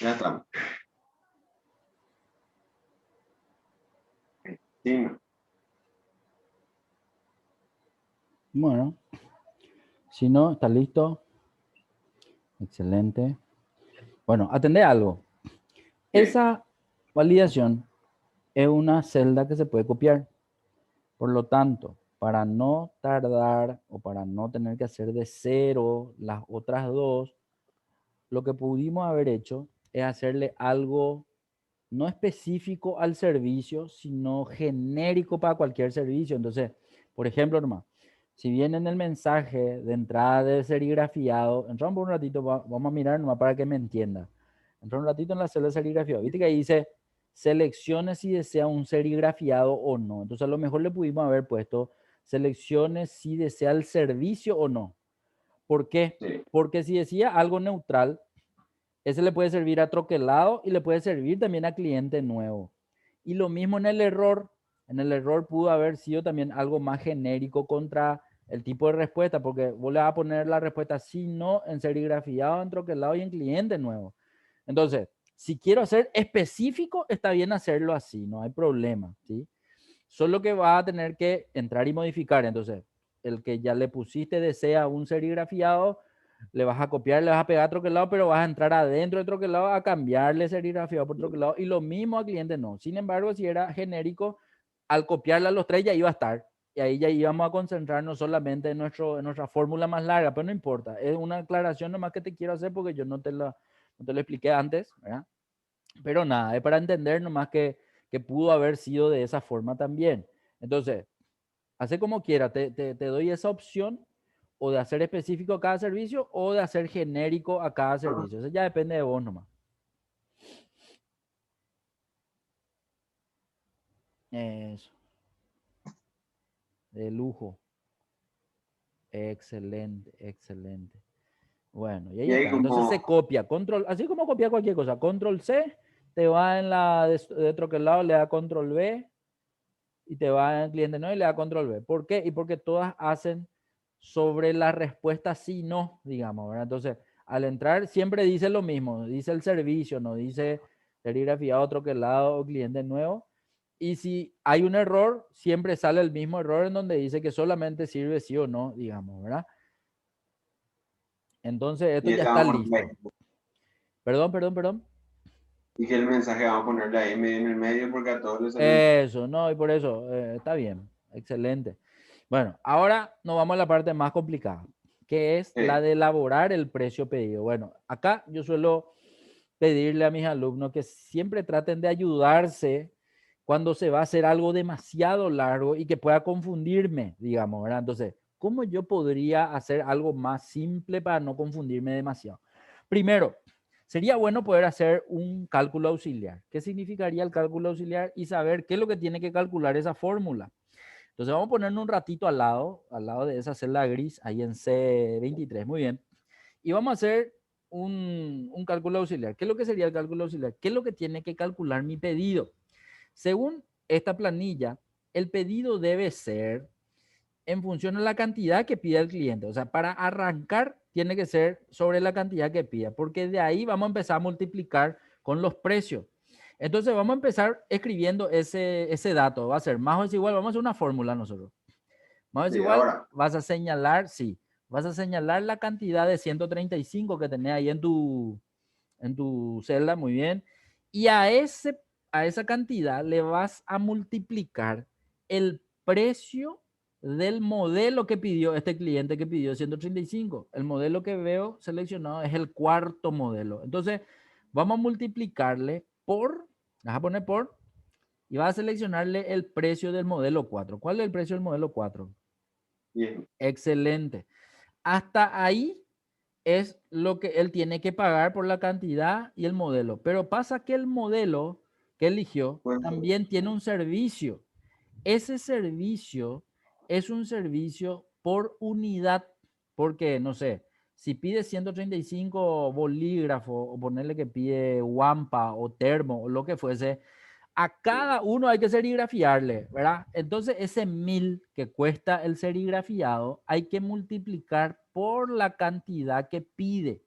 Ya estamos. Sí, no. Bueno, si no, está listo. Excelente. Bueno, atendé algo. ¿Qué? Esa validación es una celda que se puede copiar. Por lo tanto, para no tardar o para no tener que hacer de cero las otras dos, lo que pudimos haber hecho es hacerle algo no específico al servicio, sino genérico para cualquier servicio. Entonces, por ejemplo, nomás, si viene en el mensaje de entrada de serigrafiado, entramos por un ratito, vamos a mirar nomás para que me entienda. Entra un ratito en la celda de serigrafiado. Viste que ahí dice, seleccione si desea un serigrafiado o no. Entonces, a lo mejor le pudimos haber puesto, seleccione si desea el servicio o no. ¿Por qué? Sí. Porque si decía algo neutral, ese le puede servir a troquelado y le puede servir también a cliente nuevo. Y lo mismo en el error. En el error pudo haber sido también algo más genérico contra el tipo de respuesta, porque vos le vas a poner la respuesta sí, no, en serigrafiado, en troquelado y en cliente nuevo. Entonces, si quiero hacer específico, está bien hacerlo así, no hay problema, ¿sí? Solo que va a tener que entrar y modificar. Entonces, el que ya le pusiste desea un serigrafiado, le vas a copiar, le vas a pegar a troquelado, pero vas a entrar adentro de troquelado a cambiarle serigrafiado por troquelado y lo mismo al cliente no. Sin embargo, si era genérico, al copiarle a los tres ya iba a estar. Y ahí ya íbamos a concentrarnos solamente en nuestra fórmula más larga, pero no importa. Es una aclaración nomás que te quiero hacer porque yo no te lo expliqué antes, ¿verdad? Pero nada, es para entender nomás que pudo haber sido de esa forma también. Entonces, hace como quiera, te doy esa opción o de hacer específico a cada servicio o de hacer genérico a cada servicio. Eso ya depende de vos nomás. Eso, de lujo. Excelente, excelente. Bueno, y ahí Y ahí está. Entonces como, se copia, control, así como copia cualquier cosa, control C, te va en la de troquelado, le da control B y te va en cliente no y le da control B. ¿Por qué? Y porque todas hacen sobre la respuesta sí, no, digamos, ¿verdad? Entonces, al entrar siempre dice lo mismo, dice el servicio, no dice serigrafía otro que lado o cliente nuevo. Y si hay un error, siempre sale el mismo error en donde dice que solamente sirve sí o no, digamos, ¿verdad? Entonces, esto y ya ese está vamos a ponerle, listo. Perdón, perdón, perdón. y que el mensaje vamos a ponerle ahí en el medio porque a todos les sale un... Eso, no, y por eso, está bien, excelente. Bueno, ahora nos vamos a la parte más complicada, que es la Sí, de elaborar el precio pedido. Bueno, acá yo suelo pedirle a mis alumnos que siempre traten de ayudarse cuando se va a hacer algo demasiado largo y que pueda confundirme, digamos, ¿verdad? Entonces, ¿cómo yo podría hacer algo más simple para no confundirme demasiado? Primero, sería bueno poder hacer un cálculo auxiliar. ¿Qué significaría el cálculo auxiliar? Y saber qué es lo que tiene que calcular esa fórmula. Entonces vamos a ponernos un ratito al lado de esa celda gris, ahí en C23. Muy bien. Y vamos a hacer un cálculo auxiliar. ¿Qué es lo que sería el cálculo auxiliar? ¿Qué es lo que tiene que calcular mi pedido? Según esta planilla, el pedido debe ser en función de la cantidad que pide el cliente. O sea, para arrancar tiene que ser sobre la cantidad que pida, porque de ahí vamos a empezar a multiplicar con los precios. Entonces vamos a empezar escribiendo ese dato. Va a ser más o es igual, vamos a hacer una fórmula nosotros. Más o es sí, igual, ahora, vas a señalar, sí, vas a señalar la cantidad de 135 que tenés ahí en tu celda, muy bien. Y a esa cantidad le vas a multiplicar el precio del modelo que pidió este cliente que pidió 135. El modelo que veo seleccionado es el cuarto modelo. Entonces, vamos a multiplicarle por, vas a poner por, y vas a seleccionarle el precio del modelo 4. ¿Cuál es el precio del modelo 4? bien, Excelente. Hasta ahí es lo que él tiene que pagar por la cantidad y el modelo. Pero pasa que el modelo que eligió pues, también tiene un servicio. Ese servicio es un servicio por unidad, porque, no sé, si pide 135 bolígrafos o ponerle que pide Wampa o Termo o lo que fuese, a cada uno hay que serigrafiarle, ¿verdad? Entonces ese 1000 que cuesta el serigrafiado hay que multiplicar por la cantidad que pide.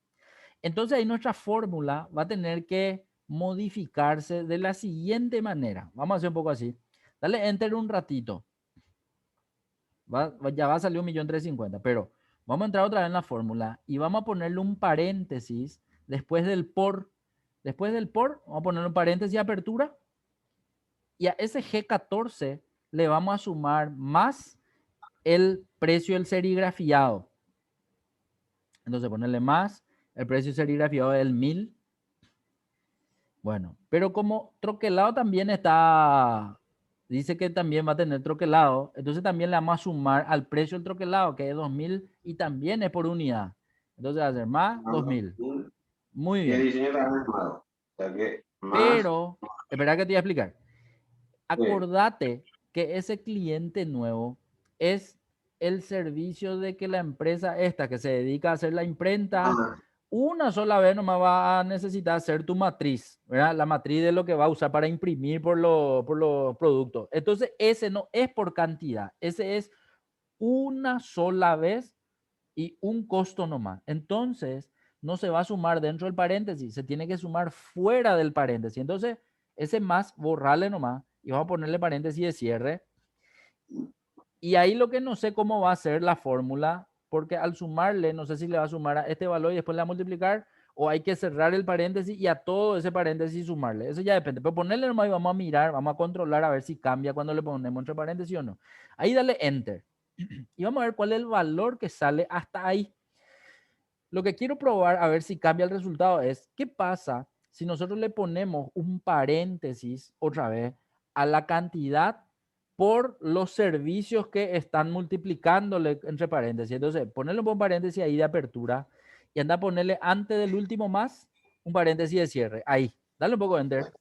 Entonces ahí nuestra fórmula va a tener que modificarse de la siguiente manera. Vamos a hacer un poco así. Dale enter un ratito. Ya va a salir 1.350.000, pero vamos a entrar otra vez en la fórmula y vamos a ponerle un paréntesis después del por. Después del por, vamos a ponerle un paréntesis de apertura y a ese G14 le vamos a sumar más el precio del serigrafiado. Entonces ponerle más el precio del serigrafiado del 1000 Bueno, pero como troquelado también está, dice que también va a tener troquelado, entonces también le vamos a sumar al precio del troquelado, que es 2.000 y también es por unidad. Entonces va a ser más 2.000. Muy Y el bien. diseño también es nuevo. O sea que más, Pero, espera que te voy a explicar. sí. Acordate que ese cliente nuevo es el servicio de que la empresa esta que se dedica a hacer la imprenta, Ah, una sola vez nomás va a necesitar hacer tu matriz, ¿verdad? La matriz de lo que va a usar para imprimir por los productos. Entonces, ese no es por cantidad, ese es una sola vez y un costo nomás. Entonces, no se va a sumar dentro del paréntesis, se tiene que sumar fuera del paréntesis. Entonces, ese más, borrarle nomás y vamos a ponerle paréntesis de cierre. Y ahí lo que no sé cómo va a ser la fórmula, porque al sumarle, no sé si le va a sumar a este valor y después le va a multiplicar, o hay que cerrar el paréntesis y a todo ese paréntesis sumarle. Eso ya depende. Pero ponerle nomás y vamos a mirar, vamos a controlar a ver si cambia cuando le ponemos entre paréntesis o no. Ahí dale enter. Y vamos a ver cuál es el valor que sale hasta ahí. Lo que quiero probar a ver si cambia el resultado es, ¿qué pasa si nosotros le ponemos un paréntesis otra vez a la cantidad por los servicios que están multiplicándole entre paréntesis? Entonces, ponerle un paréntesis ahí de apertura y anda a ponerle antes del último más un paréntesis de cierre. Ahí, dale un poco de enter.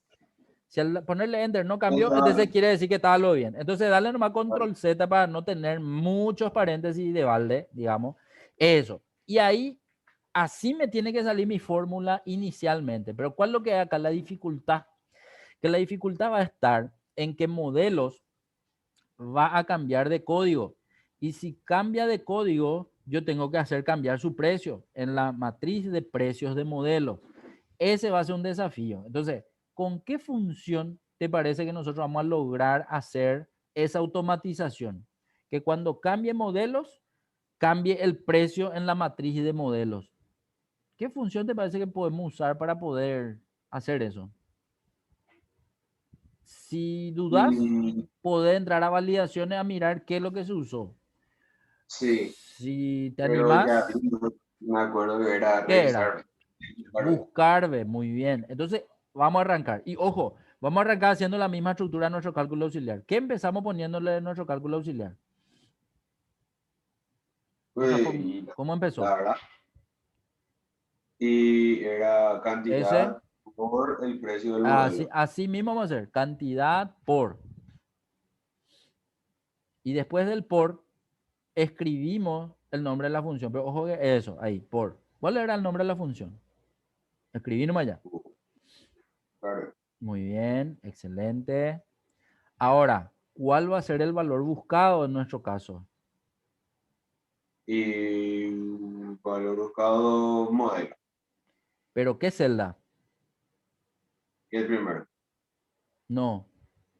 Si al ponerle enter no o cambió, sea, entonces quiere decir que estaba lo bien. Entonces, dale nomás control Z para no tener muchos paréntesis de balde, digamos. Eso. Y ahí así me tiene que salir mi fórmula inicialmente. Pero ¿cuál es lo que es acá la dificultad? Que la dificultad va a estar en que modelos va a cambiar de código. Y si cambia de código, yo tengo que hacer cambiar su precio en la matriz de precios de modelo. Ese va a ser un desafío. Entonces, ¿con qué función te parece que nosotros vamos a lograr hacer esa automatización? Que cuando cambie modelos, cambie el precio en la matriz de modelos. ¿Qué función te parece que podemos usar para poder hacer eso? Si dudas, y podés entrar a validaciones a mirar qué es lo que se usó. sí, Si te pero ya animás, no me acuerdo que era ¿qué era? revisar. Buscar, ve, muy bien. Entonces, vamos a arrancar. Y ojo, vamos a arrancar haciendo la misma estructura de nuestro cálculo auxiliar. ¿Qué empezamos poniéndole en nuestro cálculo auxiliar? Y ¿Cómo la empezó? verdad. Y era Ese, cantidad por el precio del así, modelo. así mismo vamos a hacer, cantidad por. Y después del por, escribimos el nombre de la función. Pero ojo que eso, ahí, por. ¿Cuál era el nombre de la función? Escribí nomás ya. Claro. Muy bien, excelente. Ahora, ¿cuál va a ser el valor buscado en nuestro caso? Y valor buscado modelo. ¿Pero qué celda? Y el primero. No.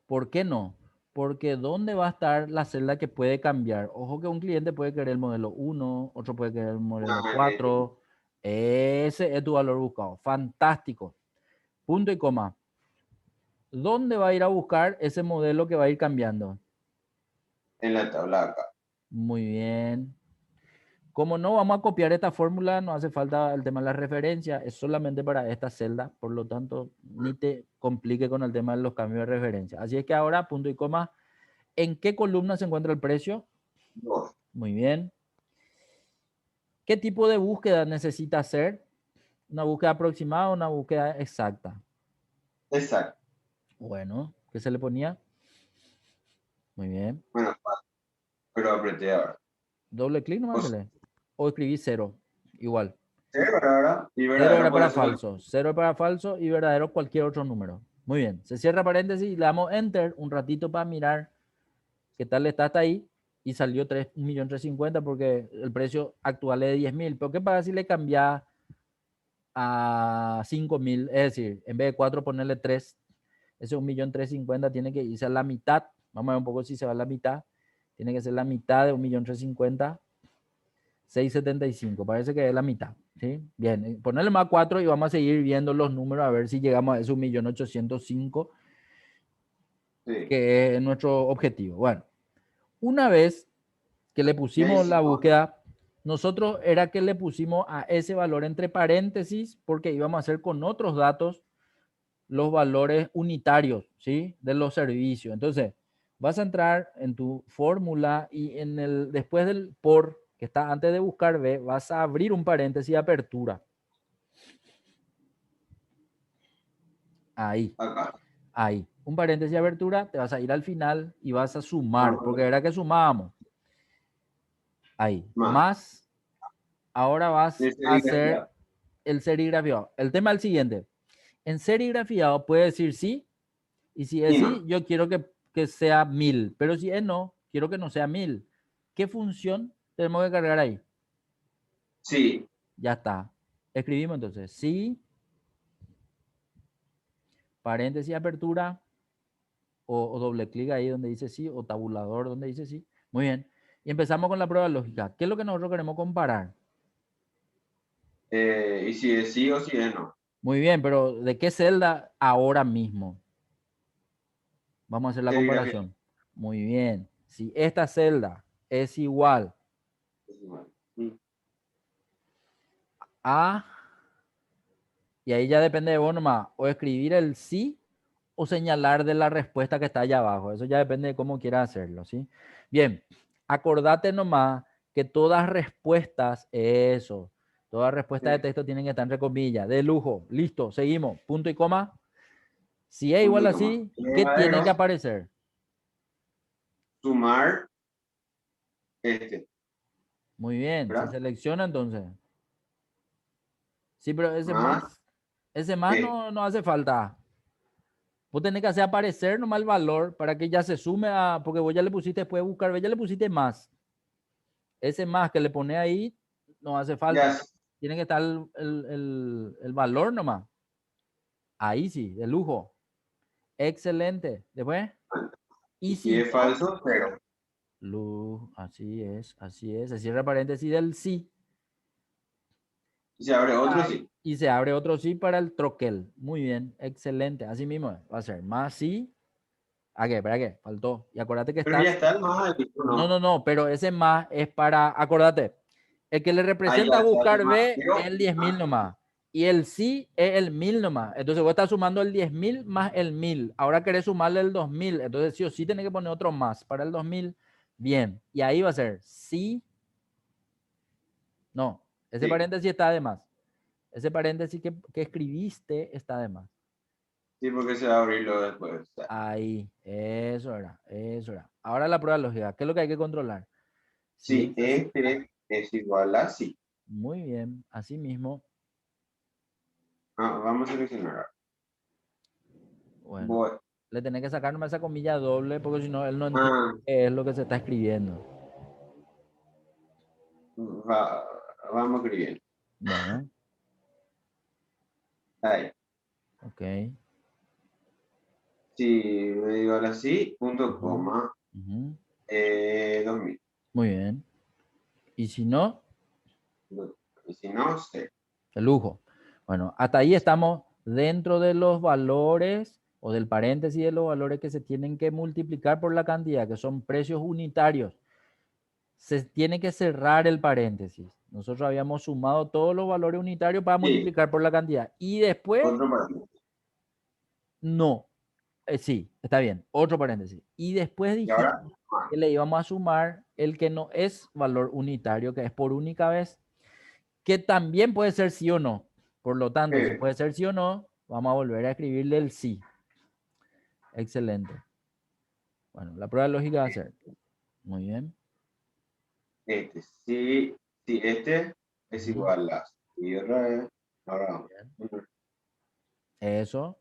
¿Por qué no? Porque ¿dónde va a estar la celda que puede cambiar? Ojo que un cliente puede querer el modelo 1, otro puede querer el modelo Ah, 4. Ese es tu valor buscado. Fantástico. Punto y coma. ¿Dónde va a ir a buscar ese modelo que va a ir cambiando? en la tabla acá. Muy bien. Como no vamos a copiar esta fórmula, no hace falta el tema de la referencia, es solamente para esta celda, por lo tanto, ni te complique con el tema de los cambios de referencia. Así es que ahora, punto y coma, ¿en qué columna se encuentra el precio? Dos. Muy bien. ¿Qué tipo de búsqueda necesita hacer? ¿Una búsqueda aproximada o una búsqueda exacta? Exacto. Bueno, ¿qué se le ponía? Muy bien. Bueno, pero apreté ahora. Doble clic nomás se Pues, le. O escribí cero, igual. cero ahora y Cero verdadero era puede para ser falso, cero para falso y verdadero cualquier otro número. Muy bien, se cierra paréntesis y le damos enter un ratito para mirar qué tal está hasta ahí y salió 3.350.000 porque el precio actual es de 10.000. Pero ¿qué pasa si le cambia a 5.000? Es decir, en vez de 4 ponerle 3, ese 1.350.000 tiene que irse a la mitad. Vamos a ver un poco si se va a la mitad. Tiene que ser la mitad de 1.350.000. 675, parece que es la mitad. ¿Sí? Bien, ponerle más 4 y vamos a seguir viendo los números a ver si llegamos a ese 1.805.000 sí. que es nuestro objetivo. Bueno, una vez que le Y ahí pusimos sí, la búsqueda, nosotros era que le pusimos a ese valor entre paréntesis porque íbamos a hacer con otros datos los valores unitarios, ¿sí? De los servicios. Entonces, vas a entrar en tu fórmula y después del por, que está antes de buscar B, vas a abrir un paréntesis de apertura. Ahí, Acá. ahí. Un paréntesis de apertura, te vas a ir al final y vas a sumar, Vamos a porque ver. era que sumábamos. Ahí. Más. Más, ahora vas De a hacer serigrafía. el serigrafiado. El tema es el siguiente. En serigrafiado puede decir sí, y si es Y sí, más. yo quiero que sea 1000, pero si es no, quiero que no sea 1000. ¿Qué función tenemos que cargar ahí? Sí. Ya está. Escribimos entonces sí, paréntesis, apertura, o doble clic ahí donde dice sí, o tabulador donde dice sí. Muy bien. Y empezamos con la prueba lógica. ¿Qué es lo que nosotros queremos comparar? Y si es sí o si es no. Muy bien, pero ¿de qué celda ahora mismo? Vamos a hacer la Serigrafía. comparación. Muy bien. Si esta celda es igual Es igual. Mm. a, y ahí ya depende de vos nomás, o escribir el sí o señalar de la respuesta que está allá abajo. Eso ya depende de cómo quieras hacerlo, ¿sí? Bien, acordate nomás que todas respuestas, eso, todas respuestas de Sí. texto tienen que estar entre comillas, de lujo. Listo, seguimos. Punto y coma. Si es Punto igual y coma. así, ¿qué tiene que Luego, aparecer? sumar este. Muy bien, se ¿Verdad? selecciona entonces. Sí, pero Más ese más este. no hace falta. Vos tenés que hacer aparecer nomás el valor para que ya se sume a, porque vos ya le pusiste después de buscar, ya le pusiste más. Ese más que le pone ahí no hace Ya. falta. Tiene que estar el valor nomás. Ahí sí, de lujo. Excelente. Después, y Y si si es no, falso, cero. así es, así es. Se cierra paréntesis del sí. Y se abre otro, Ay, sí. y se abre otro sí para el troquel. Muy bien, excelente. Así mismo va a ser más sí. ¿A qué? ¿Para qué? Faltó. Y acuérdate que Pero ya estás. está el más ahí, No, ¿no? no, no, pero ese más es para, acuérdate, el que le Ahí representa ya a está el buscar más. B es Pero, el 10.000 nomás. Y el sí es el 1000 nomás. Entonces vos estás sumando el 10.000 más el 1000. Ahora querés sumarle el 2000. Entonces sí o sí tenés que poner otro más para el 2000. Bien. Y ahí va a ser sí. No, ese sí. paréntesis está de más. Ese paréntesis que escribiste está de más. Sí, porque se va a abrirlo después. O sea, Ahí, eso era, eso era. Ahora la prueba lógica, ¿qué es lo que hay que controlar? Si si es así, este es igual a sí. muy bien, así mismo, Vamos a seleccionar. bueno, Voy. le tenés que sacar nomás esa comilla doble porque si no, él no entiende Ah, qué es lo que se está escribiendo. vamos escribiendo. Bueno, Ahí. ok. Si me igual a sí, punto Ujú, coma, ujú, 2000. muy bien. Y si no, Y si no, cero. de lujo. Bueno, hasta ahí estamos dentro de los valores o del paréntesis de los valores que se tienen que multiplicar por la cantidad, que son precios unitarios. Se tiene que cerrar el paréntesis. Nosotros habíamos sumado todos los valores unitarios para Sí, multiplicar por la cantidad. Y después, otro paréntesis. no. Sí, está bien. Otro paréntesis. Y después Y ahora, dijimos más. que le íbamos a sumar el que no es valor unitario, que es por única vez, que también puede ser sí o no. Por lo tanto, si puede ser sí o no, vamos a volver a escribirle el sí. Excelente. Bueno, la prueba lógica va a ser. Muy bien. Este, si este es Ujú. igual a y otra vez, ahora Bien. vamos. Eso,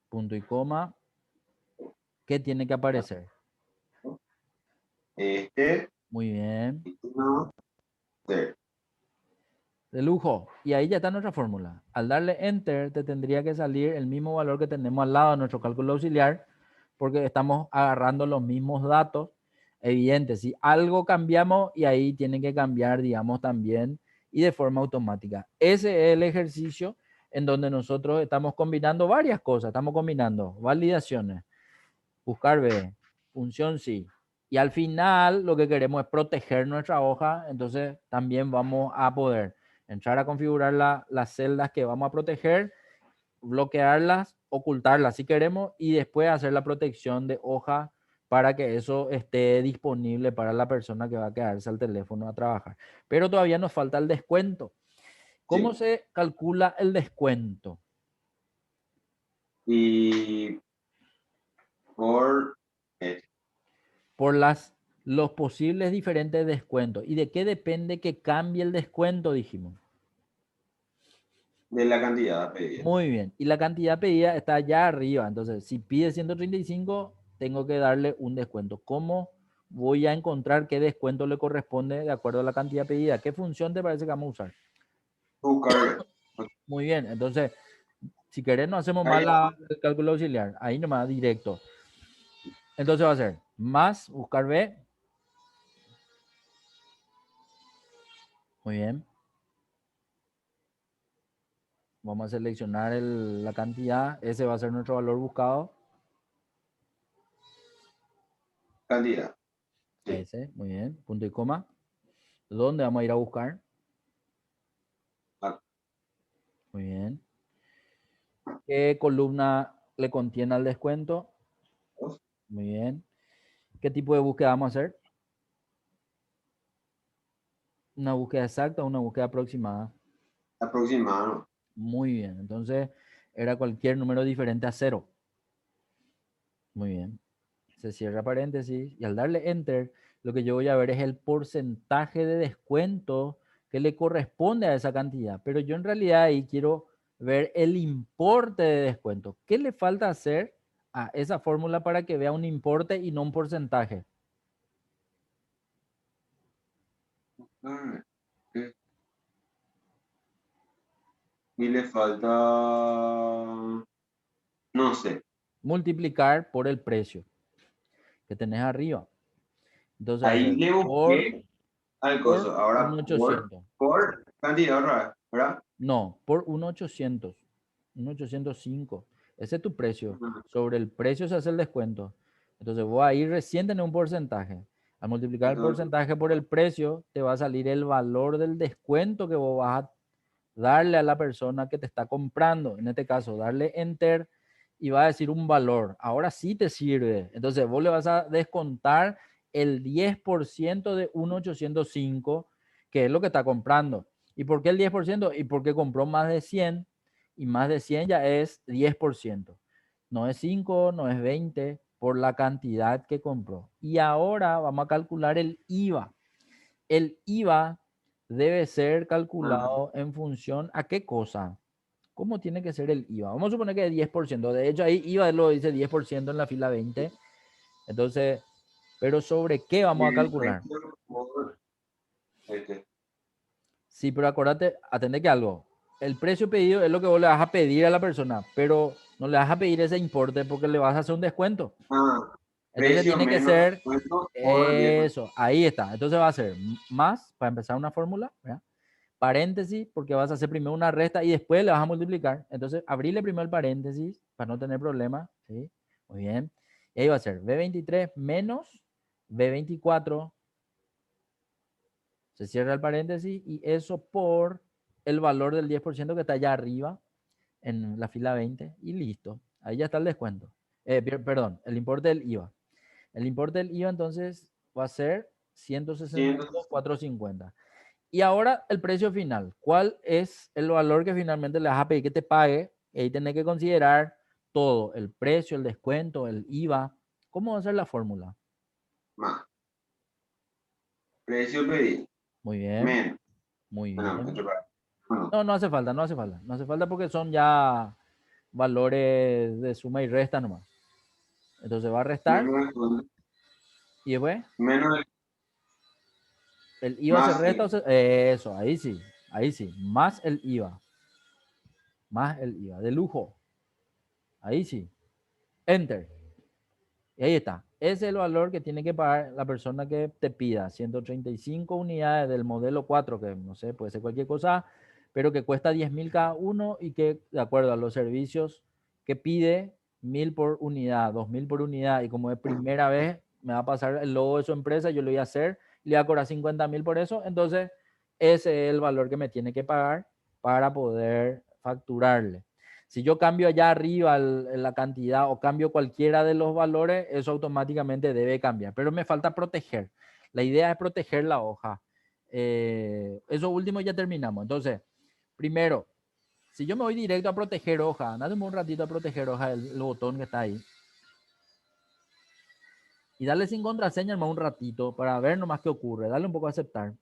punto y coma. ¿Qué tiene que aparecer? Este, Muy bien. y no, cero. De lujo. Y ahí ya está nuestra fórmula. Al darle enter, te tendría que salir el mismo valor que tenemos al lado de nuestro cálculo auxiliar, porque estamos agarrando los mismos datos. Evidente, si algo cambiamos y ahí tiene que cambiar, digamos, también y de forma automática. Ese es el ejercicio en donde nosotros estamos combinando varias cosas. Estamos combinando validaciones, buscar B, función sí. Y al final lo que queremos es proteger nuestra hoja, entonces también vamos a poder entrar a configurar las celdas que vamos a proteger bloquearlas, ocultarlas si queremos y después hacer la protección de hoja para que eso esté disponible para la persona que va a quedarse al teléfono a trabajar. Pero todavía nos falta el descuento. ¿Cómo Sí. se calcula el descuento? Y por eh, Por los posibles diferentes descuentos. ¿Y de qué depende que cambie el descuento? Dijimos. de la cantidad pedida. Muy bien. Y la cantidad pedida está allá arriba. Entonces, si pide 135, tengo que darle un descuento. ¿Cómo voy a encontrar qué descuento le corresponde de acuerdo a la cantidad pedida? ¿Qué función te parece que vamos a usar? Buscar. Muy bien. Entonces, si querés, no hacemos más Ahí, el cálculo auxiliar. Ahí nomás, directo. Entonces va a ser más, buscar B. Muy bien. Vamos a seleccionar la cantidad. Ese va a ser nuestro valor buscado. cantidad. Sí. Ese, muy bien. Punto y coma. ¿Dónde vamos a ir a buscar? Ah, Muy bien. ¿Qué columna le contiene al descuento? dos. Muy bien. ¿Qué tipo de búsqueda vamos a hacer? ¿Una búsqueda exacta o una búsqueda aproximada? Aproximado. Muy bien. Entonces, era cualquier número diferente a cero. Muy bien. Se cierra paréntesis y al darle enter, lo que yo voy a ver es el porcentaje de descuento que le corresponde a esa cantidad. Pero yo en realidad ahí quiero ver el importe de descuento. ¿Qué le falta hacer a esa fórmula para que vea un importe y no un porcentaje? Ah, y le falta. No sé. Multiplicar por el precio que tenés arriba. Entonces va a Ahí ser le busqué al por coso. Ahora 1.800. por cantidad otra vez, ¿verdad? No, por 1.800. 1.805. Ese es tu precio. Sobre el precio se hace el descuento. Entonces vos ahí recién tenés un porcentaje. Al multiplicar el Entonces, porcentaje por el precio, te va a salir el valor del descuento que vos vas a darle a la persona que te está comprando. En este caso, darle enter y va a decir un valor. Ahora sí te sirve. Entonces vos le vas a descontar el 10% de 1.805, que es lo que está comprando. ¿Y por qué el 10%? Y porque compró más de 100 y más de 100 ya es 10%. No es 5, no es 20 por la cantidad que compró. Y ahora vamos a calcular el IVA. El IVA debe ser calculado en función a qué cosa. ¿Cómo tiene que ser el IVA? Vamos a suponer que es 10%. De hecho, ahí IVA lo dice 10% en la fila 20. Entonces, pero ¿sobre qué vamos a el calcular? precio por este. Sí, pero acuérdate, atende que algo. El precio pedido es lo que vos le vas a pedir a la persona, pero no le vas a pedir ese importe porque le vas a hacer un descuento. Ah, Entonces precio tiene que menos ser descuento por 10%. eso, ahí está. Entonces va a ser más, para empezar una fórmula, ¿verdad? Paréntesis, porque vas a hacer primero una resta y después le vas a multiplicar. Entonces, abrirle primero el paréntesis para no tener problema, ¿sí? Muy bien. Y ahí va a ser B23 menos B24. Se cierra el paréntesis y eso por el valor del 10% que está allá arriba en la fila 20 y listo. Ahí ya está el descuento. Perdón, el importe del IVA. El importe del IVA entonces va a ser 162,450. Y ahora el precio final. ¿Cuál es el valor que finalmente le vas a pedir que te pague? Y ahí tenés que considerar todo, el precio, el descuento, el IVA. ¿Cómo va a ser la fórmula? Más. Precio pedido. Muy bien, Menos. muy No, bien. otra parte. Bueno, No, no hace falta, no hace falta. No hace falta porque son ya valores de suma y resta nomás. Entonces va a restar menos descuento. y después Menos el IVA se más resta IVA. eso, ahí sí, más el IVA, más el IVA, de lujo, ahí sí, enter. Y ahí está. Ese es el valor que tiene que pagar la persona que te pida. 135 unidades del modelo 4, que no sé, puede ser cualquier cosa, pero que cuesta 10.000 cada uno y que, de acuerdo a los servicios que pide, 1.000 por unidad, 2.000 por unidad. Y como es primera vez, me va a pasar el logo de su empresa, yo lo voy a hacer, le voy a cobrar 50.000 por eso. Entonces, ese es el valor que me tiene que pagar para poder facturarle. Si yo cambio allá arriba la cantidad o cambio cualquiera de los valores, eso automáticamente debe cambiar. Pero me falta proteger. La idea es proteger la hoja. Eso último ya terminamos. Entonces, primero, si yo me voy directo a proteger hoja, dame un ratito a proteger hoja, el botón que está ahí. Y dale sin contraseña más un ratito para ver nomás qué ocurre. Dale un poco a aceptar.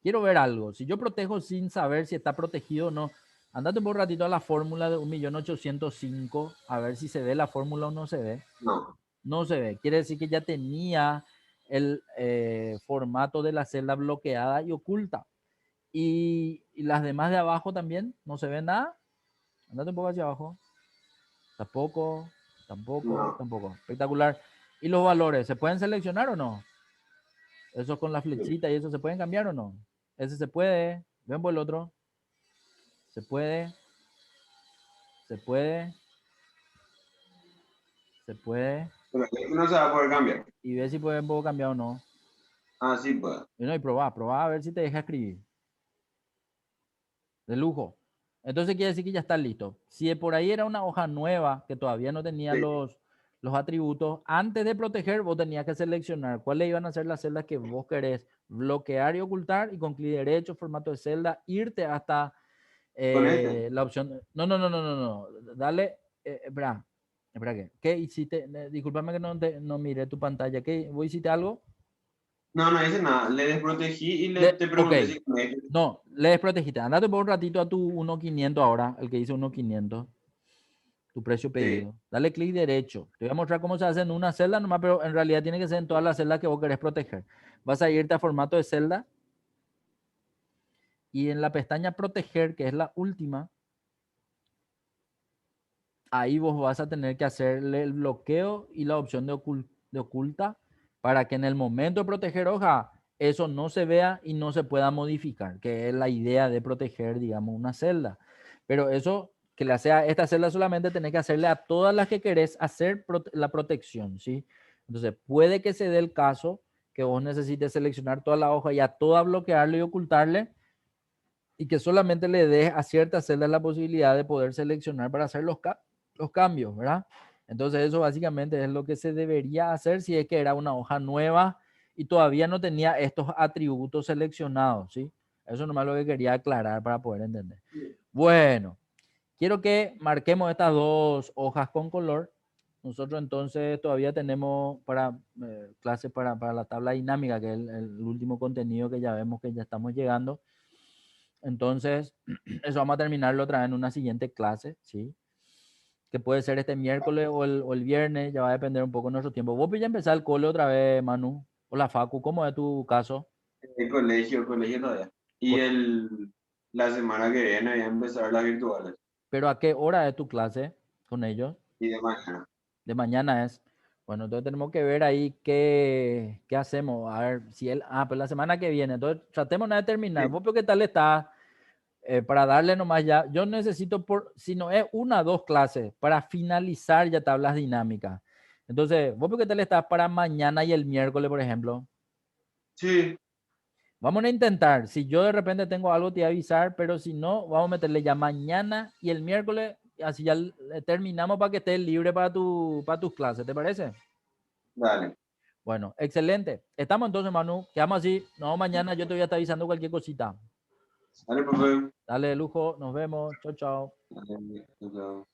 Quiero ver algo. Si yo protejo sin saber si está protegido o no, andate un ratito a la fórmula de 1.805.000 a ver si se ve la fórmula o no se ve. No. No se ve. Quiere decir que ya tenía el formato de la celda bloqueada y oculta. Y las demás de abajo también no se ve nada. Andate un poco hacia abajo. Tampoco, tampoco, No. tampoco. Espectacular. ¿Y los valores se pueden seleccionar o no? Eso con la Sí. flechita y eso se pueden cambiar o no. Ese se puede. Ven por el otro. Se puede. Se puede. Se puede. Pero aquí no se va a poder cambiar. Y ve si puedo cambiar o no. Ah, sí, pues. Y no, y probá a ver si te deja escribir. De lujo. Entonces quiere decir que ya está listo. Si por ahí era una hoja nueva que todavía no tenía Sí. los atributos, antes de proteger vos tenías que seleccionar cuáles iban a ser las celdas que vos querés bloquear y ocultar y con clic derecho, formato de celda, irte hasta Con este. la opción. No, no, no, no, no, no. Dale, espera, espera, ¿qué hiciste? Discúlpame que no miré tu pantalla. ¿Qué? ¿Vos hiciste algo? No, no hice nada. Le desprotegí y te Ok, pregunté si con este. no, le desprotegiste. Andate por un ratito a tu 1.500 ahora, el que dice 1.500, tu precio Sí. pedido. Dale clic derecho. Te voy a mostrar cómo se hace en una celda nomás, pero en realidad tiene que ser en todas las celdas que vos querés proteger. Vas a irte a formato de celda y en la pestaña proteger, que es la última, ahí vos vas a tener que hacerle el bloqueo y la opción de oculta para que en el momento de proteger hoja eso no se vea y no se pueda modificar, que es la idea de proteger, digamos, una celda. Pero eso, que le sea esta celda solamente tenés que hacerle a todas las que querés hacer la protección, ¿sí? Entonces, puede que se dé el caso que vos necesites seleccionar toda la hoja y a toda bloquearle y ocultarle y que solamente le des a ciertas celdas la posibilidad de poder seleccionar para hacer los cambios, ¿verdad? Entonces eso básicamente es lo que se debería hacer si es que era una hoja nueva y todavía no tenía estos atributos seleccionados, ¿sí? Eso nomás lo que quería aclarar para poder entender. Bueno, quiero que marquemos estas dos hojas con color. Nosotros entonces todavía tenemos para clases para la tabla dinámica, que es el último contenido que ya vemos que ya estamos llegando. Entonces, eso vamos a terminarlo otra vez en una siguiente clase, ¿sí? Que puede ser este miércoles o el viernes, ya va a depender un poco de nuestro tiempo. Vos ya empezar el cole otra vez, Manu. Hola, Facu, ¿cómo es tu caso? El colegio todavía. Y la semana que viene voy a empezar las virtuales. ¿Pero a qué hora es tu clase con ellos? Y de mañana. De mañana es. Bueno, entonces tenemos que ver ahí qué hacemos. A ver si él. Ah, pues la semana que viene. Entonces tratemos de terminar. Sí. ¿Vos qué tal está? Para darle nomás ya, yo necesito, si no es una o dos clases, para finalizar ya tablas dinámicas. Entonces, ¿vos por qué tal estás para mañana y el miércoles, por ejemplo? Sí. Vamos a intentar. Si yo de repente tengo algo, te voy a avisar, pero si no, vamos a meterle ya mañana y el miércoles, así ya terminamos para que estés libre para tus clases, ¿te parece? Dale. Bueno, excelente. Estamos entonces, Manu. Quedamos así. No, mañana yo te voy a estar avisando cualquier cosita. Dale, profe. Dale, lujo. Nos vemos. Chao, chao. Dale, chao.